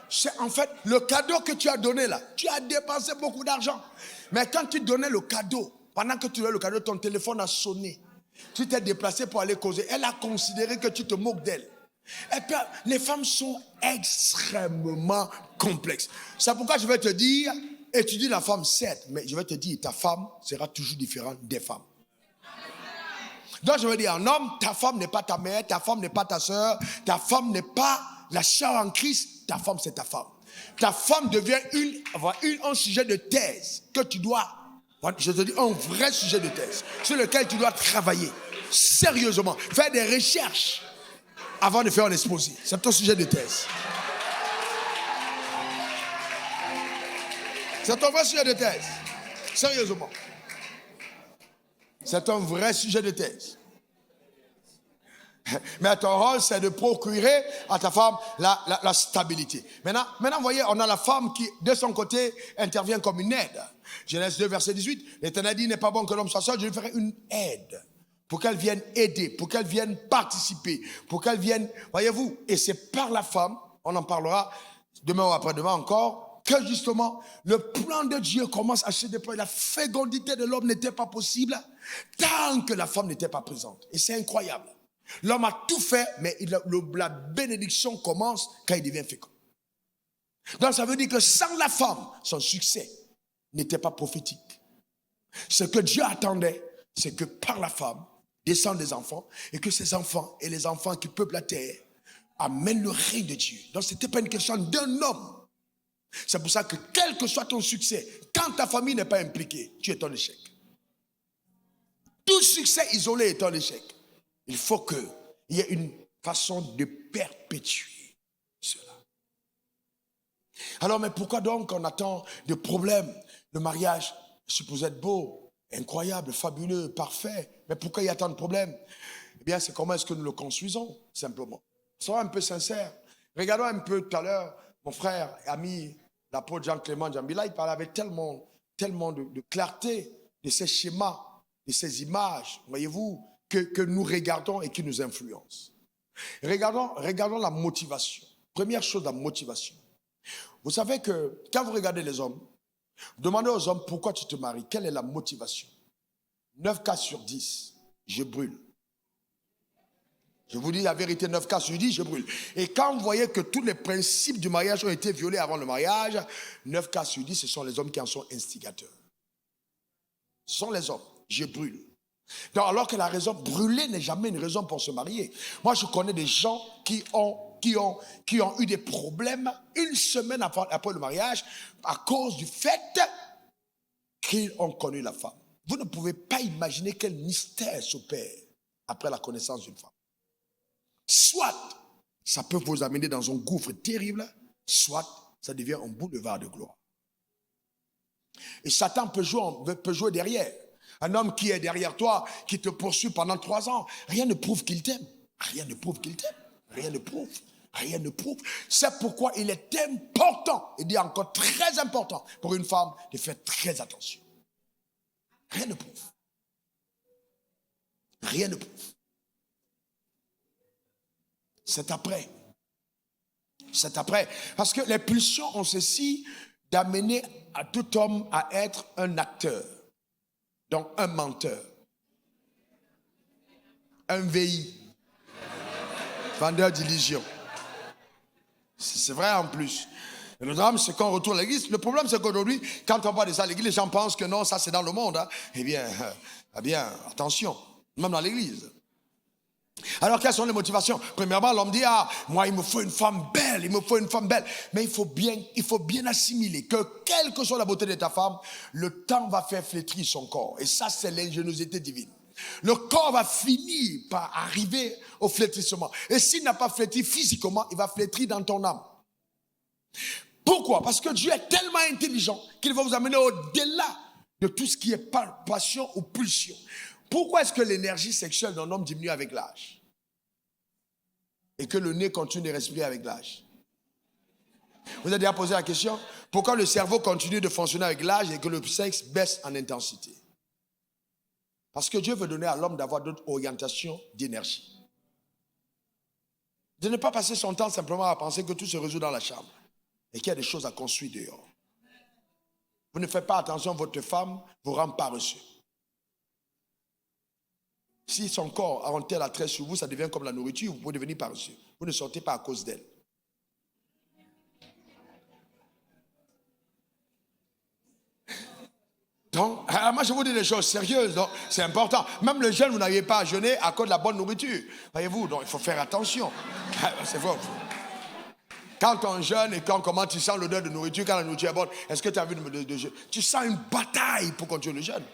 C'est en fait le cadeau que tu as donné là. Tu as dépensé beaucoup d'argent. Mais quand tu donnais le cadeau, pendant que tu donnais le cadeau, ton téléphone a sonné. Tu t'es déplacé pour aller causer. Elle a considéré que tu te moques d'elle. Et puis, les femmes sont extrêmement complexes. C'est pourquoi je vais te dire, étudie la femme, certes, mais je vais te dire, ta femme sera toujours différente des femmes. Donc je veux dire, un homme, ta femme n'est pas ta mère, ta femme n'est pas ta soeur, ta femme n'est pas la chair en Christ, ta femme c'est ta femme. Ta femme devient un sujet de thèse que tu dois, je te dis, un vrai sujet de thèse sur lequel tu dois travailler sérieusement, faire des recherches avant de faire un exposé. C'est ton sujet de thèse. C'est ton vrai sujet de thèse. Sérieusement. C'est un vrai sujet de thèse. Mais ton rôle, c'est de procurer à ta femme la stabilité. Maintenant, vous voyez, on a la femme qui, de son côté, intervient comme une aide. Genèse 2, verset 18. L'Éternel dit, il n'est pas bon que l'homme soit seul, je lui ferai une aide. Pour qu'elle vienne aider, pour qu'elle vienne participer, pour qu'elle vienne, voyez-vous, et c'est par la femme, on en parlera demain ou après-demain encore, que justement, le plan de Dieu commence à se déployer. La fécondité de l'homme n'était pas possible tant que la femme n'était pas présente. Et c'est incroyable. L'homme a tout fait, mais la bénédiction commence quand il devient fécond. Donc ça veut dire que sans la femme, son succès n'était pas prophétique. Ce que Dieu attendait, c'est que par la femme, descendent des enfants, et que ces enfants et les enfants qui peuplent la terre amènent le règne de Dieu. Donc ce n'était pas une question d'un homme. C'est pour ça que quel que soit ton succès, quand ta famille n'est pas impliquée, tu es un échec. Tout succès isolé est un échec. Il faut qu'il y ait une façon de perpétuer cela. Alors, mais pourquoi donc on attend des problèmes? Le mariage est supposé être beau, incroyable, fabuleux, parfait. Mais pourquoi il y a tant de problèmes? Eh bien, c'est comment est-ce que nous le construisons, simplement. Soyons un peu sincères. Regardons un peu tout à l'heure, mon frère, ami, l'apôtre Jean-Clément Djambila, il parlait avec tellement de clarté de ces schémas, de ces images, voyez-vous, que nous regardons et qui nous influencent. Regardons la motivation. Première chose, la motivation. Vous savez que quand vous regardez les hommes, demandez aux hommes pourquoi tu te maries. Quelle est la motivation? 9 cas sur 10, je brûle. Je vous dis la vérité, 9 cas sur 10, je brûle. Et quand vous voyez que tous les principes du mariage ont été violés avant le mariage, 9 cas sur 10, ce sont les hommes qui en sont instigateurs. Ce sont les hommes, je brûle. Donc, alors que la raison, brûler n'est jamais une raison pour se marier. Moi, je connais des gens qui ont eu des problèmes une semaine après le mariage à cause du fait qu'ils ont connu la femme. Vous ne pouvez pas imaginer quel mystère s'opère après la connaissance d'une femme. Soit ça peut vous amener dans un gouffre terrible, soit ça devient un boulevard de gloire. Et Satan peut jouer derrière. Un homme qui est derrière toi, qui te poursuit pendant 3 ans, rien ne prouve qu'il t'aime. Rien ne prouve qu'il t'aime. Rien ne prouve. Rien ne prouve. C'est pourquoi il est important, il dit encore très important, pour une femme de faire très attention. Rien ne prouve. Rien ne prouve. C'est après. C'est après. Parce que les pulsions ont ceci d'amener à tout homme à être un acteur. Donc un menteur. Un VI. Vendeur d'illusions. C'est vrai en plus. Et le drame, c'est qu'on retourne à l'église. Le problème, c'est qu'aujourd'hui, quand on parle de ça à l'église, les gens pensent que non, ça c'est dans le monde. Hein. Eh bien, attention, même dans l'église. Alors, quelles sont les motivations? Premièrement, l'homme dit, moi, il me faut une femme belle, il me faut une femme belle. Mais il faut bien assimiler que, quelle que soit la beauté de ta femme, le temps va faire flétrir son corps. Et ça, c'est l'ingéniosité divine. Le corps va finir par arriver au flétrissement. Et s'il n'a pas flétri physiquement, il va flétrir dans ton âme. Pourquoi? Parce que Dieu est tellement intelligent qu'il va vous amener au-delà de tout ce qui est passion ou pulsion. Pourquoi est-ce que l'énergie sexuelle d'un homme diminue avec l'âge? Et que le nez continue de respirer avec l'âge? Vous avez déjà posé la question? Pourquoi le cerveau continue de fonctionner avec l'âge et que le sexe baisse en intensité? Parce que Dieu veut donner à l'homme d'avoir d'autres orientations d'énergie. De ne pas passer son temps simplement à penser que tout se résout dans la chambre. et qu'il y a des choses à construire dehors. Vous ne faites pas attention, votre femme vous rend paresseux. Si son corps a un tel attrait sur vous, ça devient comme la nourriture, vous pouvez devenir paresseux. Vous ne sortez pas à cause d'elle. Donc, moi je vous dis des choses sérieuses, donc c'est important. Même le jeûne, vous n'arrivez pas à jeûner à cause de la bonne nourriture. Voyez-vous, donc il faut faire attention. C'est vrai. Quand on jeûne et quand comment tu sens l'odeur de nourriture, quand la nourriture est bonne, est-ce que tu as vu de jeûne? Tu sens une bataille pour continuer le jeûne.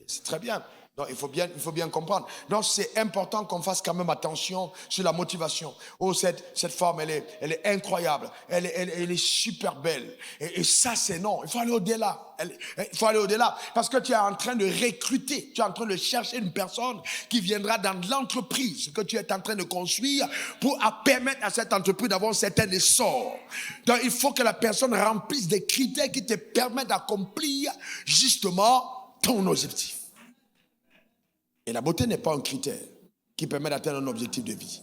C'est très bien. Donc, il faut bien comprendre. Donc, c'est important qu'on fasse quand même attention sur la motivation. Oh, cette femme, elle est incroyable. Elle est super belle. Et ça, c'est non. Il faut aller au-delà. Il faut aller au-delà. Parce que tu es en train de recruter. Tu es en train de chercher une personne qui viendra dans l'entreprise que tu es en train de construire pour permettre à cette entreprise d'avoir un certain essor. Donc, il faut que la personne remplisse des critères qui te permettent d'accomplir justement ton objectif. Et la beauté n'est pas un critère qui permet d'atteindre un objectif de vie.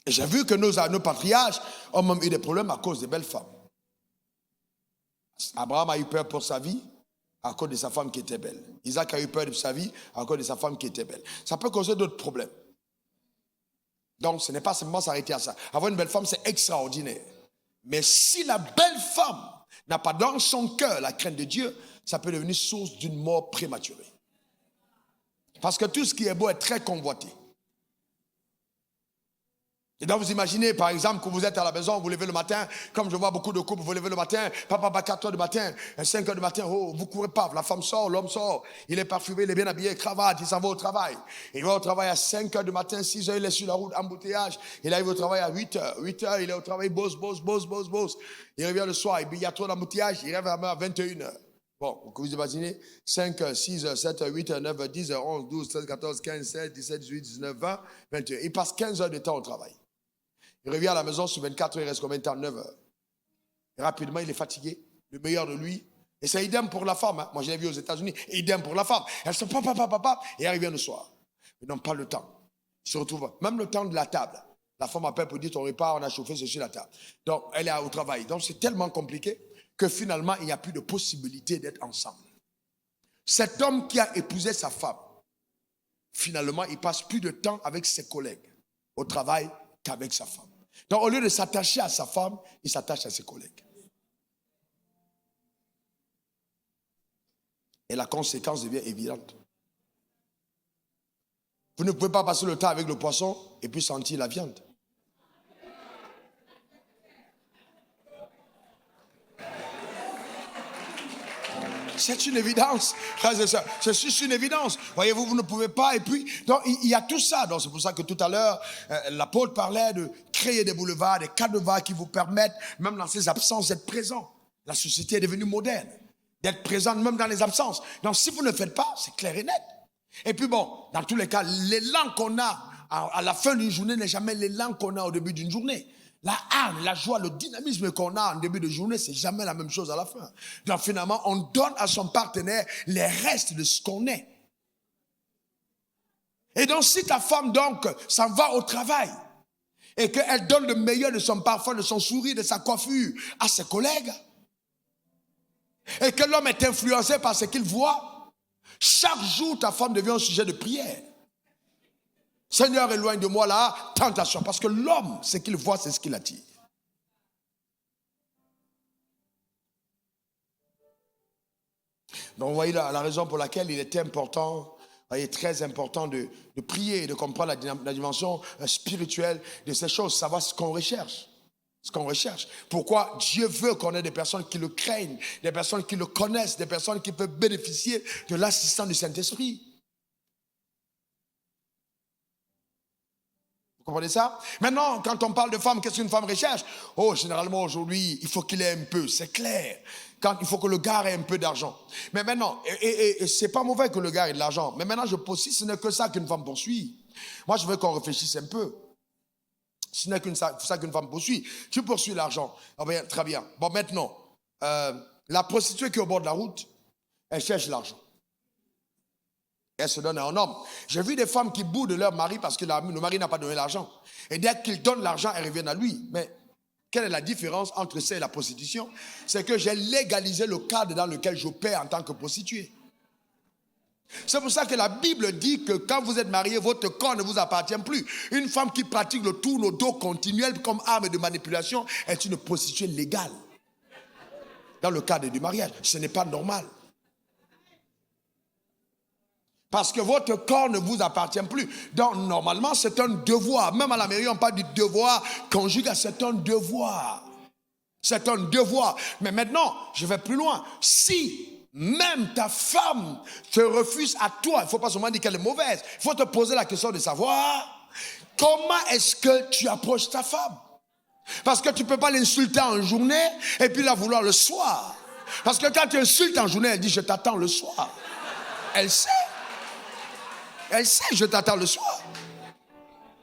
Et j'ai vu que nos patriarches ont même eu des problèmes à cause des belles femmes. Abraham a eu peur pour sa vie à cause de sa femme qui était belle. Isaac a eu peur de sa vie à cause de sa femme qui était belle. Ça peut causer d'autres problèmes. Donc ce n'est pas seulement s'arrêter à ça. Avoir une belle femme, c'est extraordinaire. Mais si la belle femme n'a pas dans son cœur la crainte de Dieu, ça peut devenir source d'une mort prématurée. Parce que tout ce qui est beau est très convoité. Et donc vous imaginez par exemple que vous êtes à la maison, vous levez le matin, comme je vois beaucoup de couples, vous levez le matin, papa, 4 heures du matin, 5 heures du matin, oh, vous courez pas, la femme sort, l'homme sort, il est parfumé, il est bien habillé, cravate, il s'en va au travail. Il va au travail à 5 heures du matin, 6 heures, il est sur la route, embouteillage, il arrive au travail à 8 heures, 8 heures, il est au travail, bosse. Il revient le soir, il y a trop d'embouteillage, il revient à 21 heures. Bon, vous imaginez, 5 heures, 6 heures, 7 heures, 8 heures, 9 heures, 10 heures, 11, 12, 13, 14, 15, 16, 17, 18, 19, 20, 21. Il passe 15 heures de temps au travail. Il revient à la maison sur 24 heures, il reste combien de temps? 9 heures. Et rapidement, il est fatigué, le meilleur de lui. Et c'est idem pour la femme. Hein. Moi, je l'ai vu aux États-Unis, idem pour la femme. Elle se papa, et elle revient le soir. Ils n'ont pas le temps. Ils se retrouvent, même le temps de la table. La femme appelle pour dire ton repas, on a chauffé, c'est sur la table. Donc, elle est au travail. Donc, c'est tellement compliqué que finalement, il n'y a plus de possibilité d'être ensemble. Cet homme qui a épousé sa femme, finalement, il passe plus de temps avec ses collègues au travail qu'avec sa femme. Donc, au lieu de s'attacher à sa femme, il s'attache à ses collègues. Et la conséquence devient évidente. Vous ne pouvez pas passer le temps avec le poisson et puis sentir la viande. C'est une évidence, frères et sœurs. C'est juste une évidence. Voyez-vous, vous ne pouvez pas. Et puis, donc, il y a tout ça. Donc, c'est pour ça que tout à l'heure, l'apôtre parlait de créer des boulevards, des canevas qui vous permettent, même dans ces absences, d'être présents. La société est devenue moderne, d'être présente même dans les absences. Donc, si vous ne faites pas, c'est clair et net. Et puis bon, dans tous les cas, l'élan qu'on a à la fin d'une journée n'est jamais l'élan qu'on a au début d'une journée. La âme, la joie, le dynamisme qu'on a en début de journée, c'est jamais la même chose à la fin. Donc finalement, on donne à son partenaire les restes de ce qu'on est. Et donc si ta femme donc s'en va au travail et qu'elle donne le meilleur de son parfum, de son sourire, de sa coiffure à ses collègues, et que l'homme est influencé par ce qu'il voit, chaque jour ta femme devient un sujet de prière. Seigneur, éloigne de moi la tentation. Parce que l'homme, ce qu'il voit, c'est ce qu'il attire. Donc, vous voyez la raison pour laquelle il est important, il est très important de prier et de comprendre la dimension spirituelle de ces choses, savoir ce qu'on recherche. Ce qu'on recherche. Pourquoi Dieu veut qu'on ait des personnes qui le craignent, des personnes qui le connaissent, des personnes qui peuvent bénéficier de l'assistance du Saint-Esprit. Vous comprenez ça? Maintenant, quand on parle de femme, qu'est-ce qu'une femme recherche? Oh, généralement aujourd'hui, il faut qu'il ait un peu, c'est clair. Il faut que le gars ait un peu d'argent. Mais maintenant, et c'est pas mauvais que le gars ait de l'argent. Mais maintenant, je pose, si ce n'est que ça qu'une femme poursuit, moi je veux qu'on réfléchisse un peu. Si ce n'est que ça qu'une femme poursuit. Tu poursuis l'argent. Ah bien, très bien. Bon, maintenant, la prostituée qui est au bord de la route, elle cherche l'argent. Elle se donne à un homme. J'ai vu des femmes qui boudent leur mari parce que le mari n'a pas donné l'argent. Et dès qu'ils donnent l'argent, elles reviennent à lui. Mais Quelle est la différence entre ça et la prostitution? C'est que j'ai légalisé le cadre dans lequel j'opère en tant que prostituée. C'est pour ça que la Bible dit que quand vous êtes marié, votre corps ne vous appartient plus. Une femme qui pratique le tourne au dos continuel comme arme de manipulation est une prostituée légale. Dans le cadre du mariage, ce n'est pas normal. Parce que votre corps ne vous appartient plus. Donc, normalement, c'est un devoir. Même à la mairie, on parle du devoir conjugal. C'est un devoir. C'est un devoir. Mais maintenant, je vais plus loin. Si même ta femme te refuse à toi, il ne faut pas seulement dire qu'elle est mauvaise. Il faut te poser la question de savoir comment est-ce que tu approches ta femme. Parce que tu ne peux pas l'insulter en journée et puis la vouloir le soir. Parce que quand tu insultes en journée, elle dit je t'attends le soir. Elle sait. Elle sait, je t'attends le soir.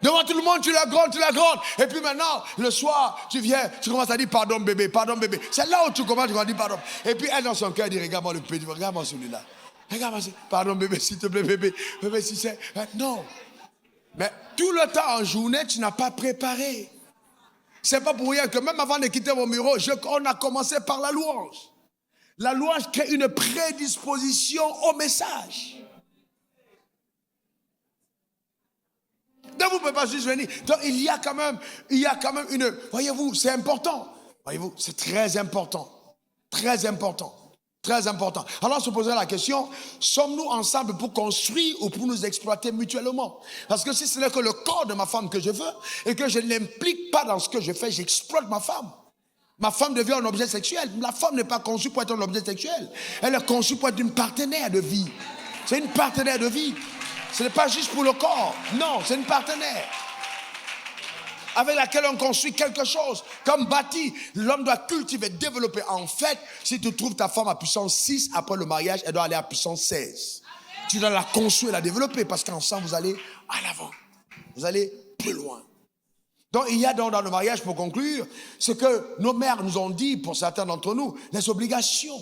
Devant tout le monde, tu la grondes. Et puis maintenant, le soir, tu viens, tu commences à dire pardon bébé. C'est là où tu commences à dire pardon. Et puis elle dans son cœur dit regarde-moi le petit, regarde-moi celui-là. Regarde-moi, pardon bébé, s'il te plaît bébé. Bébé, si c'est... Non. Mais tout le temps en journée, tu n'as pas préparé. C'est pas pour rien que même avant de quitter mon bureau, on a commencé par la louange. La louange crée une prédisposition au message. Donc vous ne pouvez pas juste venir. Donc il y a quand même une... Voyez-vous, c'est important. Voyez-vous, c'est très important. Très important. Très important. Alors on se poserait la question, sommes-nous ensemble pour construire ou pour nous exploiter mutuellement? Parce que si ce n'est que le corps de ma femme que je veux et que je ne l'implique pas dans ce que je fais, j'exploite ma femme. Ma femme devient un objet sexuel. La femme n'est pas conçue pour être un objet sexuel. Elle est conçue pour être une partenaire de vie. C'est une partenaire de vie. Ce n'est pas juste pour le corps. Non, c'est une partenaire avec laquelle on construit quelque chose. Comme bâti, l'homme doit cultiver, développer. En fait, si tu trouves ta femme à puissance 6, après le mariage, elle doit aller à puissance 16. Amen. Tu dois la construire, la développer, parce qu'ensemble, vous allez à l'avant. Vous allez plus loin. Donc, il y a dans le mariage, pour conclure, ce que nos mères nous ont dit, pour certains d'entre nous, les obligations.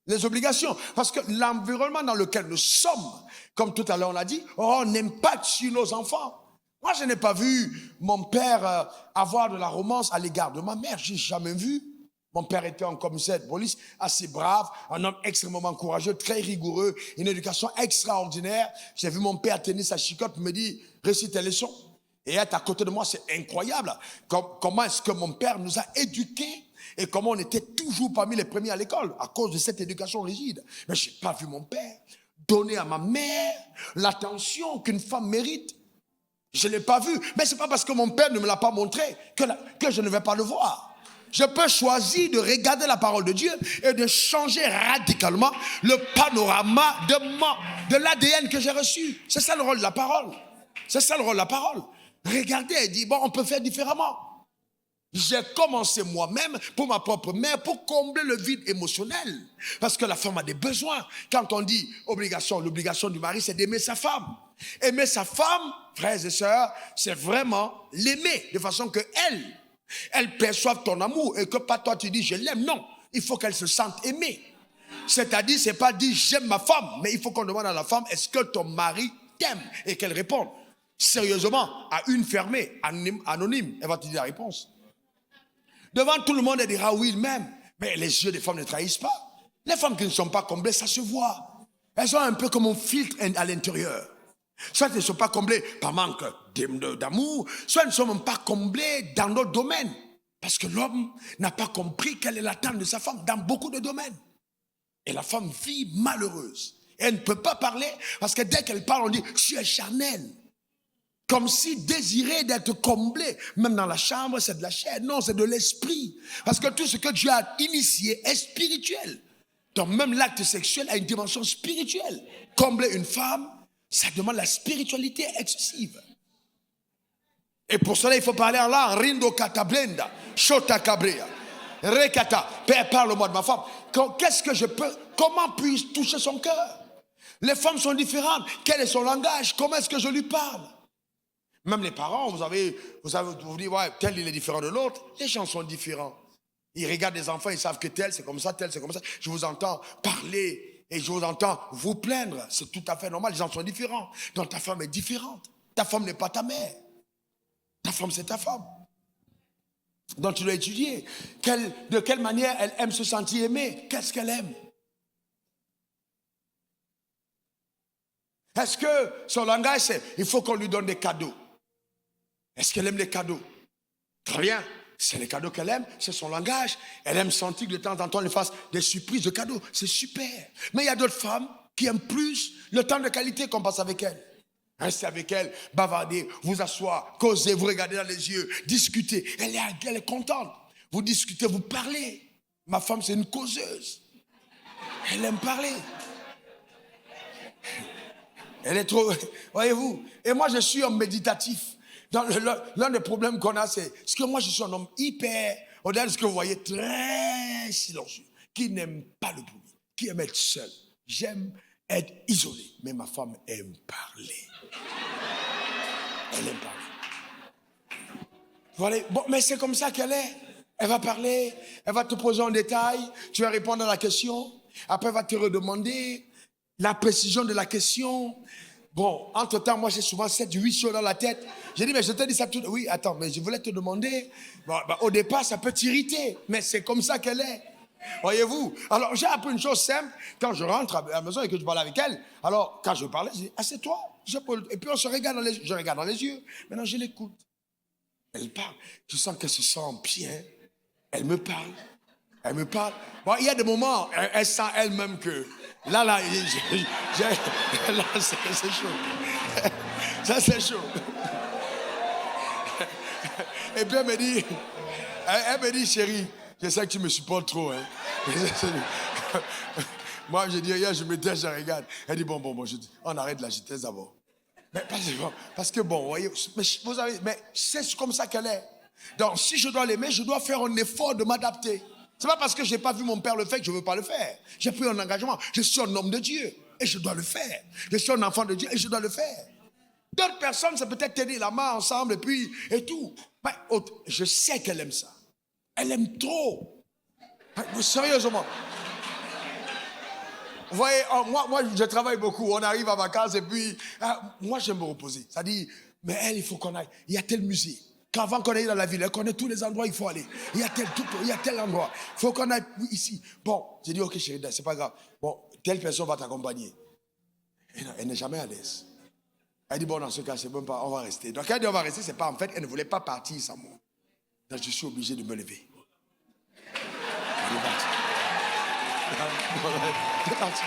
Les obligations. Parce que l'environnement dans lequel nous sommes, comme tout à l'heure on l'a dit, on impacte sur nos enfants. Moi, je n'ai pas vu mon père avoir de la romance à l'égard de ma mère. Je n'ai jamais vu. Mon père était un commissaire de police, assez brave, un homme extrêmement courageux, très rigoureux, une éducation extraordinaire. J'ai vu mon père tenir sa chicotte, me dire, récite tes leçons. Et être à côté de moi, c'est incroyable. Comment est-ce que mon père nous a éduqués et comment on était toujours parmi les premiers à l'école à cause de cette éducation rigide. Mais je n'ai pas vu mon père donner à ma mère l'attention qu'une femme mérite. Je ne l'ai pas vu. Mais ce n'est pas parce que mon père ne me l'a pas montré que je ne vais pas le voir. Je peux choisir de regarder la parole de Dieu et de changer radicalement le panorama de l'ADN que j'ai reçu. C'est ça le rôle de la parole. C'est ça le rôle de la parole. Regardez et dire, bon, on peut faire différemment. J'ai commencé moi-même pour ma propre mère pour combler le vide émotionnel. Parce que la femme a des besoins. Quand on dit obligation, l'obligation du mari, c'est d'aimer sa femme. Aimer sa femme, frères et sœurs, c'est vraiment l'aimer de façon que elle perçoive ton amour et que pas toi tu dis je l'aime. Non, il faut qu'elle se sente aimée. C'est-à-dire, c'est pas dire j'aime ma femme, mais il faut qu'on demande à la femme, est-ce que ton mari t'aime? Et qu'elle réponde sérieusement à une fermée, anonyme. Elle va te dire la réponse. Devant tout le monde, elle dira oui, même. Mais les yeux des femmes ne trahissent pas. Les femmes qui ne sont pas comblées, ça se voit. Elles sont un peu comme un filtre à l'intérieur. Soit elles ne sont pas comblées par manque d'amour, soit elles ne sont même pas comblées dans d'autres domaines. Parce que l'homme n'a pas compris quelle est l'attente de sa femme dans beaucoup de domaines. Et la femme vit malheureuse. Et elle ne peut pas parler parce que dès qu'elle parle, on dit tu es charnel. Comme si désirer d'être comblé, même dans la chambre, c'est de la chair. Non, c'est de l'esprit. Parce que tout ce que Dieu a initié est spirituel. Donc même l'acte sexuel a une dimension spirituelle. Combler une femme, ça demande la spiritualité excessive. Et pour cela, il faut parler en langue. Rindo katablenda, shota kabrea, rekata. Père, parle-moi de ma femme. Qu'est-ce que je peux, comment puis-je toucher son cœur? Les femmes sont différentes. Quel est son langage? Comment est-ce que je lui parle? Même les parents, vous dites, ouais, tel il est différent de l'autre. Les gens sont différents. Ils regardent les enfants, ils savent que tel c'est comme ça, tel c'est comme ça. Je vous entends parler et je vous entends vous plaindre. C'est tout à fait normal, les gens sont différents. Donc ta femme est différente. Ta femme n'est pas ta mère. Ta femme, c'est ta femme. Donc tu dois étudier. De quelle manière elle aime se sentir aimée? Qu'est-ce qu'elle aime? Est-ce que son langage, c'est il faut qu'on lui donne des cadeaux? Est-ce qu'elle aime les cadeaux? Très bien. C'est les cadeaux qu'elle aime, c'est son langage. Elle aime sentir que de temps en temps, on lui fasse des surprises de cadeaux. C'est super. Mais il y a d'autres femmes qui aiment plus le temps de qualité qu'on passe avec elles. Restez avec elle, bavarder, vous asseoir, causer, vous regarder dans les yeux, discuter. Elle est contente. Vous discutez, vous parlez. Ma femme, c'est une causeuse. Elle aime parler. Elle est trop... Voyez-vous? Et moi, je suis un méditatif. L'un des problèmes qu'on a, c'est... Parce que moi, je suis un homme hyper... Au-delà de ce que vous voyez, très silencieux. Qui n'aime pas le bruit. Qui aime être seul. J'aime être isolé. Mais ma femme aime parler. Elle aime parler. Voilà. Bon, mais c'est comme ça qu'elle est. Elle va parler. Elle va te poser en détail. Tu vas répondre à la question. Après, elle va te redemander la précision de la question. Bon, entre-temps, moi, j'ai souvent 7-8 choses dans la tête. J'ai dit, mais je te dis ça tout... Oui, attends, mais je voulais te demander... Bon, au départ, ça peut t'irriter, mais c'est comme ça qu'elle est. Voyez-vous? Alors, j'ai appris une chose simple. Quand je rentre à la maison et que je parle avec elle, alors, quand je parlais, je dis, assieds-toi. Et puis, on se regarde dans les yeux. Je regarde dans les yeux. Maintenant, je l'écoute. Elle parle. Je sens qu'elle se sent bien. Elle me parle. Elle me parle. Bon, il y a des moments, elle sent elle-même que... Là, c'est chaud. Ça, c'est chaud. Et puis, elle me dit, chérie, je sais que tu me supportes trop. Hein. Moi, je dis, hier, je me tais, je regarde. Elle dit, bon, je dis, on arrête la vitesse d'abord. Mais parce que, bon, voyez, mais c'est comme ça qu'elle est. Donc, si je dois l'aimer, je dois faire un effort de m'adapter. C'est pas parce que je n'ai pas vu mon père le faire que je ne veux pas le faire. J'ai pris un engagement. Je suis un homme de Dieu et je dois le faire. Je suis un enfant de Dieu et je dois le faire. D'autres personnes, c'est peut-être tenir la main ensemble et tout. Mais je sais qu'elle aime ça. Elle aime trop. Sérieusement. Vous voyez, moi, je travaille beaucoup. On arrive en vacances et puis, moi, j'aime me reposer. Ça dit, mais elle, il faut qu'on aille. Il y a tel musée. Qu'avant qu'on aille dans la ville, elle connaît tous les endroits où il faut aller. Il y a tel endroit. Il faut qu'on aille ici. Bon, j'ai dit, ok chérie, c'est pas grave. Bon, telle personne va t'accompagner. Elle n'est jamais à l'aise. Elle dit, bon, dans ce cas, c'est même pas, on va rester. Donc, elle dit, on va rester, c'est pas, en fait, elle ne voulait pas partir sans moi. Donc, je suis obligé de me lever. Elle est partie. Elle est partie.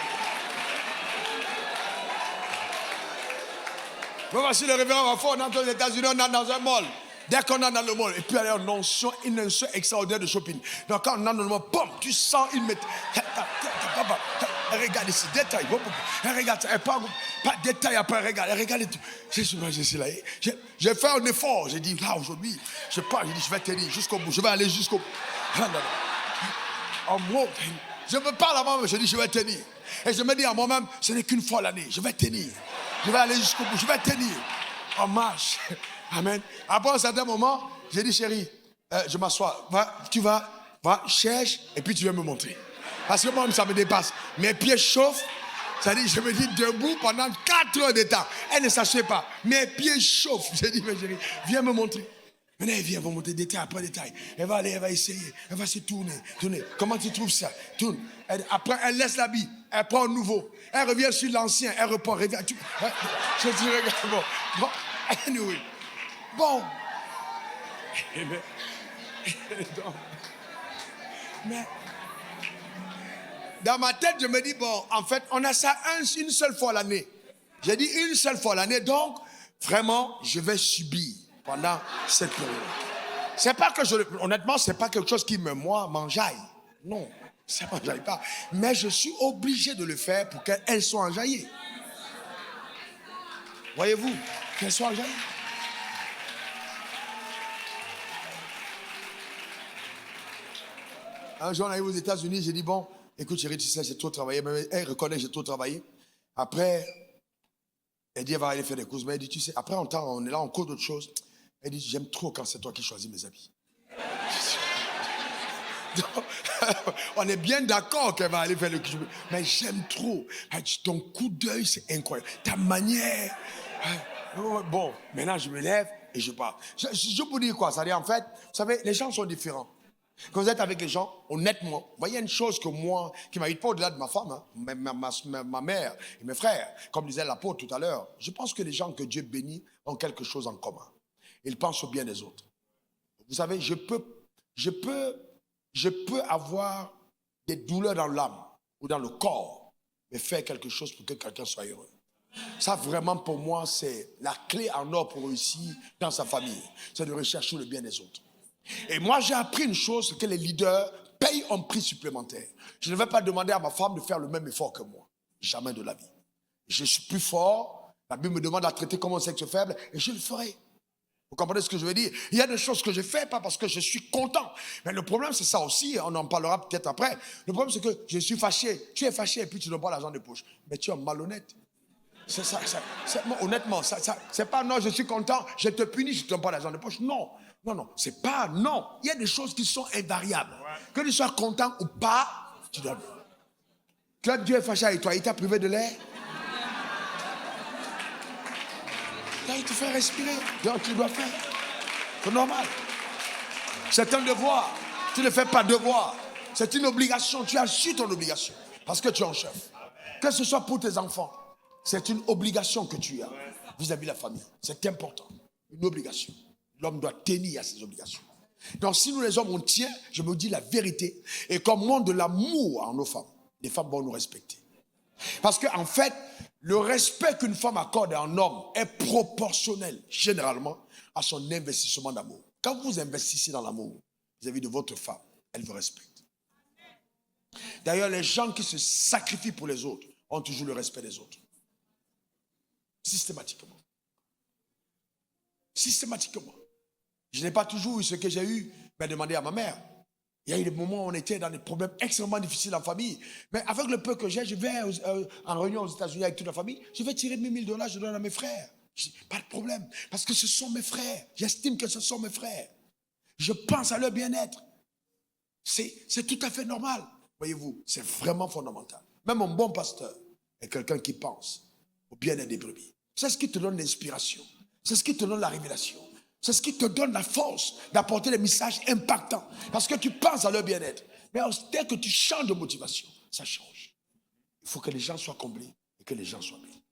Moi, voici le révérend Wafo, on entre aux États-Unis, on est dans un mall. Dès qu'on est dans le mall, et puis elle a une notion extraordinaire de shopping. Donc quand on est dans le mall, boum, tu sens, il met... Elle regarde ici, détail. Elle regarde ça, elle parle, pas détail après, elle regarde tout. Je suis là. J'ai fait un effort. J'ai dit, là, aujourd'hui, je parle, j'ai dit, je vais tenir jusqu'au bout. Je vais aller jusqu'au bout. En moi, je me parle à moi-même, je dis, je vais tenir. Et je me dis à moi-même, ce n'est qu'une fois l'année, je vais tenir. Je vais aller jusqu'au bout, je vais tenir. En marche. Amen. Après un certain moment, j'ai dit, chérie, je m'assois. Tu vas, cherche, et puis tu viens me montrer. Parce que moi, ça me dépasse. Mes pieds chauffent. C'est-à-dire, je me dis debout pendant 4 heures de temps. Elle ne s'assied pas. Mes pieds chauffent. J'ai dit, mais chérie, viens me montrer. Maintenant, elle vient, elle va monter détail après détail. Elle va aller, elle va essayer. Elle va se tourner. Comment tu trouves ça? Tourne. Après, elle laisse l'habit. Elle prend un nouveau. Elle revient sur l'ancien. Elle reprend. Je dis, regarde, bon. Anyway. Bon. Mais dans ma tête, je me dis, bon, en fait, on a ça une seule fois l'année. J'ai dit une seule fois l'année, donc, vraiment, je vais subir pendant cette période. C'est pas que honnêtement, c'est pas quelque chose qui m'enjaille. Non, ça m'enjaille pas. Mais je suis obligé de le faire pour qu'elle soit enjaillée. Voyez-vous, qu'elle soit enjaillée. Un jour, on arrive aux États-Unis, j'ai dit, bon, écoute chérie, tu sais, j'ai trop travaillé. Mais elle reconnaît que j'ai trop travaillé. Après, elle dit, elle va aller faire des courses. Mais elle dit, tu sais, après, on est là, on cause d'autres choses. Elle dit, j'aime trop quand c'est toi qui choisis mes habits. Donc, on est bien d'accord qu'elle va aller faire le courses. Mais j'aime trop. Elle dit, ton coup d'œil, c'est incroyable. Ta manière. Bon, maintenant, je me lève. et je pars. Je peux dire quoi? Ça veut dire, en fait, vous savez, les gens sont différents. Quand vous êtes avec les gens, honnêtement, vous voyez une chose que moi, qui ne m'habite pas au-delà de ma femme, hein, ma mère et mes frères, comme disait l'apôtre tout à l'heure, je pense que les gens que Dieu bénit ont quelque chose en commun. Ils pensent au bien des autres. Vous savez, je peux avoir des douleurs dans l'âme ou dans le corps, mais faire quelque chose pour que quelqu'un soit heureux. Ça, vraiment, pour moi, c'est la clé en or pour réussir dans sa famille. C'est de rechercher le bien des autres. Et moi, j'ai appris une chose, que les leaders payent un prix supplémentaire. Je ne vais pas demander à ma femme de faire le même effort que moi. Jamais de la vie. Je suis plus fort. La Bible me demande de la traiter comme un sexe faible et je le ferai. Vous comprenez ce que je veux dire? Il y a des choses que je fais pas parce que je suis content. Mais le problème, c'est ça aussi. On en parlera peut-être après. Le problème, c'est que je suis fâché. Tu es fâché et puis tu ne donnes pas l'argent de poche. Mais tu es malhonnête. C'est ça. Honnêtement, c'est pas non, je suis content, je te punis, je ne te donne pas l'argent de poche. Non. Non, c'est pas non. Il y a des choses qui sont invariables. Que tu sois content ou pas, tu donnes. Quand Dieu est fâché avec toi, il t'a privé de l'air. Là, il te fait respirer. Donc, tu dois faire. C'est normal. C'est un devoir. Tu ne fais pas devoir. C'est une obligation. Tu as su ton obligation. Parce que tu es en chef. Que ce soit pour tes enfants, c'est une obligation que tu as vis-à-vis de la famille. C'est important. Une obligation. L'homme doit tenir à ses obligations. Donc, si nous les hommes, on tient, je me dis la vérité, et qu'on montre de l'amour à nos femmes, les femmes vont nous respecter. Parce qu'en fait, le respect qu'une femme accorde à un homme est proportionnel, généralement, à son investissement d'amour. Quand vous investissez dans l'amour vis-à-vis de votre femme, elle vous respecte. D'ailleurs, les gens qui se sacrifient pour les autres ont toujours le respect des autres. Systématiquement. Systématiquement. Je n'ai pas toujours eu ce que j'ai eu, mais demandé à ma mère. Il y a eu des moments où on était dans des problèmes extrêmement difficiles en famille. Mais avec le peu que j'ai, je vais en réunion aux États-Unis avec toute la famille, je vais tirer mes $1000, je donne à mes frères. Pas de problème, parce que ce sont mes frères. J'estime que ce sont mes frères. Je pense à leur bien-être. C'est tout à fait normal. Voyez-vous, c'est vraiment fondamental. Même un bon pasteur est quelqu'un qui pense au bien-être des brebis. C'est ce qui te donne l'inspiration. C'est ce qui te donne la révélation. C'est ce qui te donne la force d'apporter des messages impactants. Parce que tu penses à leur bien-être. Mais dès que tu changes de motivation, ça change. Il faut que les gens soient comblés et que les gens soient bénis.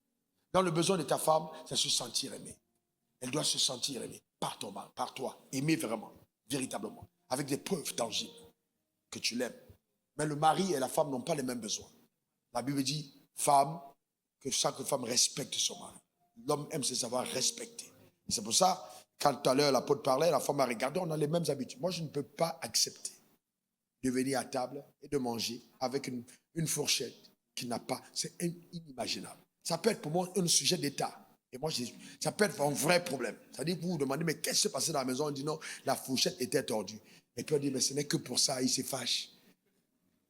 Dans le besoin de ta femme, c'est se sentir aimée. Elle doit se sentir aimée par toi. Aimée vraiment, véritablement. Avec des preuves tangibles que tu l'aimes. Mais le mari et la femme n'ont pas les mêmes besoins. La Bible dit, femme, que chaque femme respecte son mari. L'homme aime se savoir respecter. Et c'est pour ça, quand tout à l'heure l'apôtre parlait, la femme a regardé, on a les mêmes habitudes. Moi, je ne peux pas accepter de venir à table et de manger avec une fourchette qui n'a pas. C'est inimaginable. Ça peut être pour moi un sujet d'état. Et moi, ça peut être un vrai problème. C'est-à-dire que vous vous demandez, mais qu'est-ce qui s'est passé dans la maison? On dit non, la fourchette était tordue. Et puis on dit, mais ce n'est que pour ça, il se fâche.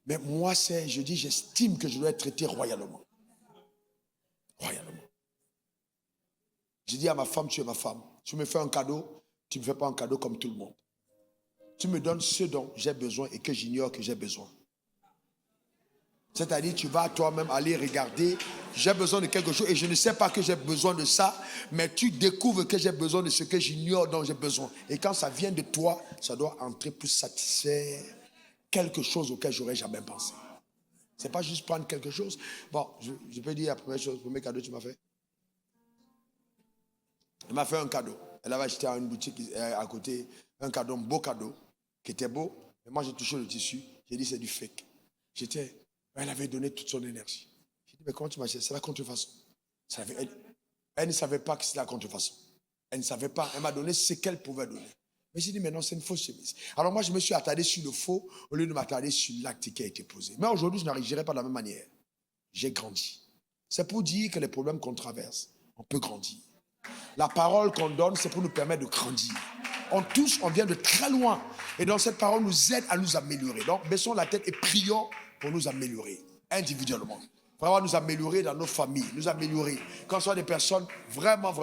Mais moi, j'estime que je dois être traité royalement. Royalement. Je dis à ma femme, tu es ma femme. Tu me fais un cadeau, tu ne me fais pas un cadeau comme tout le monde. Tu me donnes ce dont j'ai besoin et que j'ignore que j'ai besoin. C'est-à-dire, tu vas toi-même aller regarder, j'ai besoin de quelque chose et je ne sais pas que j'ai besoin de ça, mais tu découvres que j'ai besoin de ce que j'ignore dont j'ai besoin. Et quand ça vient de toi, ça doit entrer pour satisfaire quelque chose auquel je n'aurais jamais pensé. Ce n'est pas juste prendre quelque chose. Bon, je peux dire la première chose, le premier cadeau que tu m'as fait. Elle m'a fait un cadeau. Elle avait acheté à une boutique à côté un cadeau, un beau cadeau, qui était beau. Mais moi, j'ai touché le tissu. J'ai dit, c'est du fake. Elle avait donné toute son énergie. J'ai dit, mais comment tu m'as acheté? C'est la contrefaçon. Elle ne savait pas que c'était la contrefaçon. Elle ne savait pas. Elle m'a donné ce qu'elle pouvait donner. Mais j'ai dit, mais non, c'est une fausse chemise. Alors moi, je me suis attardé sur le faux au lieu de m'attarder sur l'acte qui a été posé. Mais aujourd'hui, je n'agirai pas de la même manière. J'ai grandi. C'est pour dire que les problèmes qu'on traverse, on peut grandir. La parole qu'on donne, c'est pour nous permettre de grandir. On vient de très loin. Et donc, cette parole nous aide à nous améliorer. Donc, baissons la tête et prions pour nous améliorer individuellement. Vraiment nous améliorer dans nos familles, nous améliorer. Quand ce soit des personnes vraiment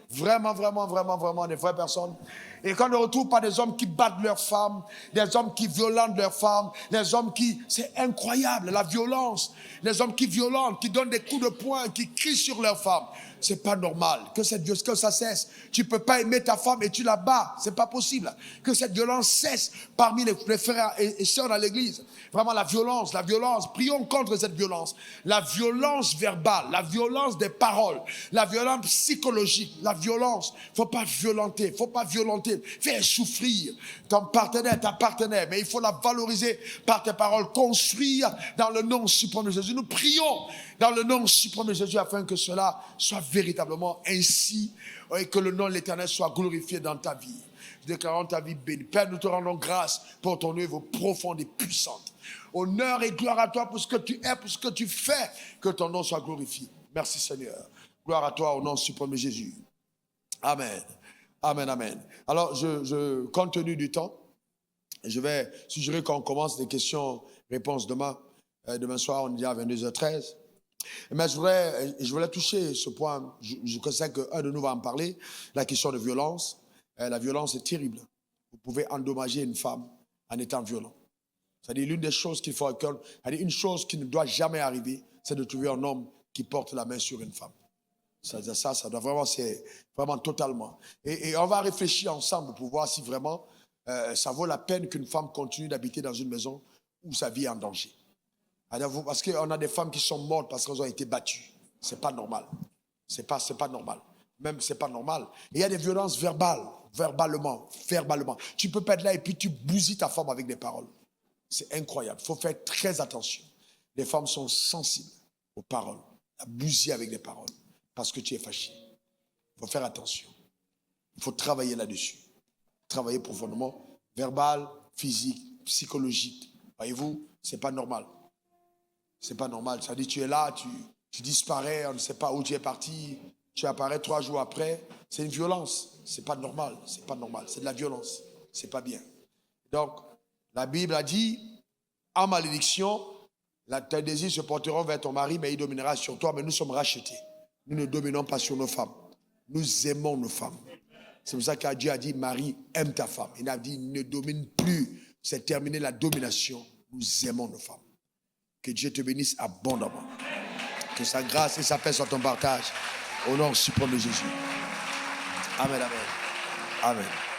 des vraies personnes. Et quand on ne retrouve pas des hommes qui battent leurs femmes, des hommes qui violentent leurs femmes, des hommes qui... C'est incroyable, la violence. Les hommes qui violentent, qui donnent des coups de poing, qui crient sur leurs femmes. C'est pas normal. Que cette violence, que ça cesse. Tu peux pas aimer ta femme et tu la bats. C'est pas possible. Que cette violence cesse parmi les frères et sœurs dans l'église. Vraiment la violence. Prions contre cette violence. La violence verbale, la violence des paroles, la violence psychologique, la violence. Faut pas violenter. Faire souffrir ton partenaire, ta partenaire. Mais il faut la valoriser par tes paroles. Construire dans le nom suprême de Jésus. Nous prions dans le nom suprême de Jésus afin que cela soit véritablement ainsi et que le nom de l'Éternel soit glorifié dans ta vie. Déclarons ta vie bénie. Père, nous te rendons grâce pour ton œuvre profonde et puissante. Honneur et gloire à toi pour ce que tu es, pour ce que tu fais. Que ton nom soit glorifié. Merci Seigneur. Gloire à toi au nom suprême de Jésus. Amen. Amen, amen. Alors, compte tenu du temps, je vais suggérer qu'on commence des questions-réponses demain. Demain soir, on est à 22h13. Mais je voulais toucher ce point. Je sais qu'un de nous va en parler. La question de violence. La violence est terrible. Vous pouvez endommager une femme en étant violent. C'est-à-dire, l'une des choses qu'il faut reconnaître, une chose qui ne doit jamais arriver, c'est de trouver un homme qui porte la main sur une femme. Ça doit vraiment, c'est vraiment totalement. Et on va réfléchir ensemble pour voir si vraiment ça vaut la peine qu'une femme continue d'habiter dans une maison où sa vie est en danger. Parce qu'on a des femmes qui sont mortes parce qu'elles ont été battues. C'est pas normal. C'est pas normal. Même c'est pas normal. Et il y a des violences verbalement. Tu peux pas être là et puis tu bousilles ta femme avec des paroles. C'est incroyable. Il faut faire très attention. Les femmes sont sensibles aux paroles. À bousiller avec des paroles. Parce que tu es fâché. Il faut faire attention. Il faut travailler là-dessus. Travailler profondément. Verbal, physique, psychologique. Voyez-vous, c'est pas normal. C'est pas normal. Ça dit, tu es là, tu disparais, on ne sait pas où tu es parti. Tu apparais 3 jours après. C'est une violence. C'est pas normal. C'est pas normal. C'est de la violence. C'est pas bien. Donc, la Bible a dit, en malédiction, tes désirs se porteront vers ton mari, mais il dominera sur toi. Mais nous sommes rachetés. Nous ne dominons pas sur nos femmes. Nous aimons nos femmes. C'est pour ça que Dieu a dit, Marie, aime ta femme. Il a dit, ne domine plus. C'est terminé la domination. Nous aimons nos femmes. Que Dieu te bénisse abondamment. Que sa grâce et sa paix soient ton partage. Au nom suprême de Jésus. Amen, amen. Amen.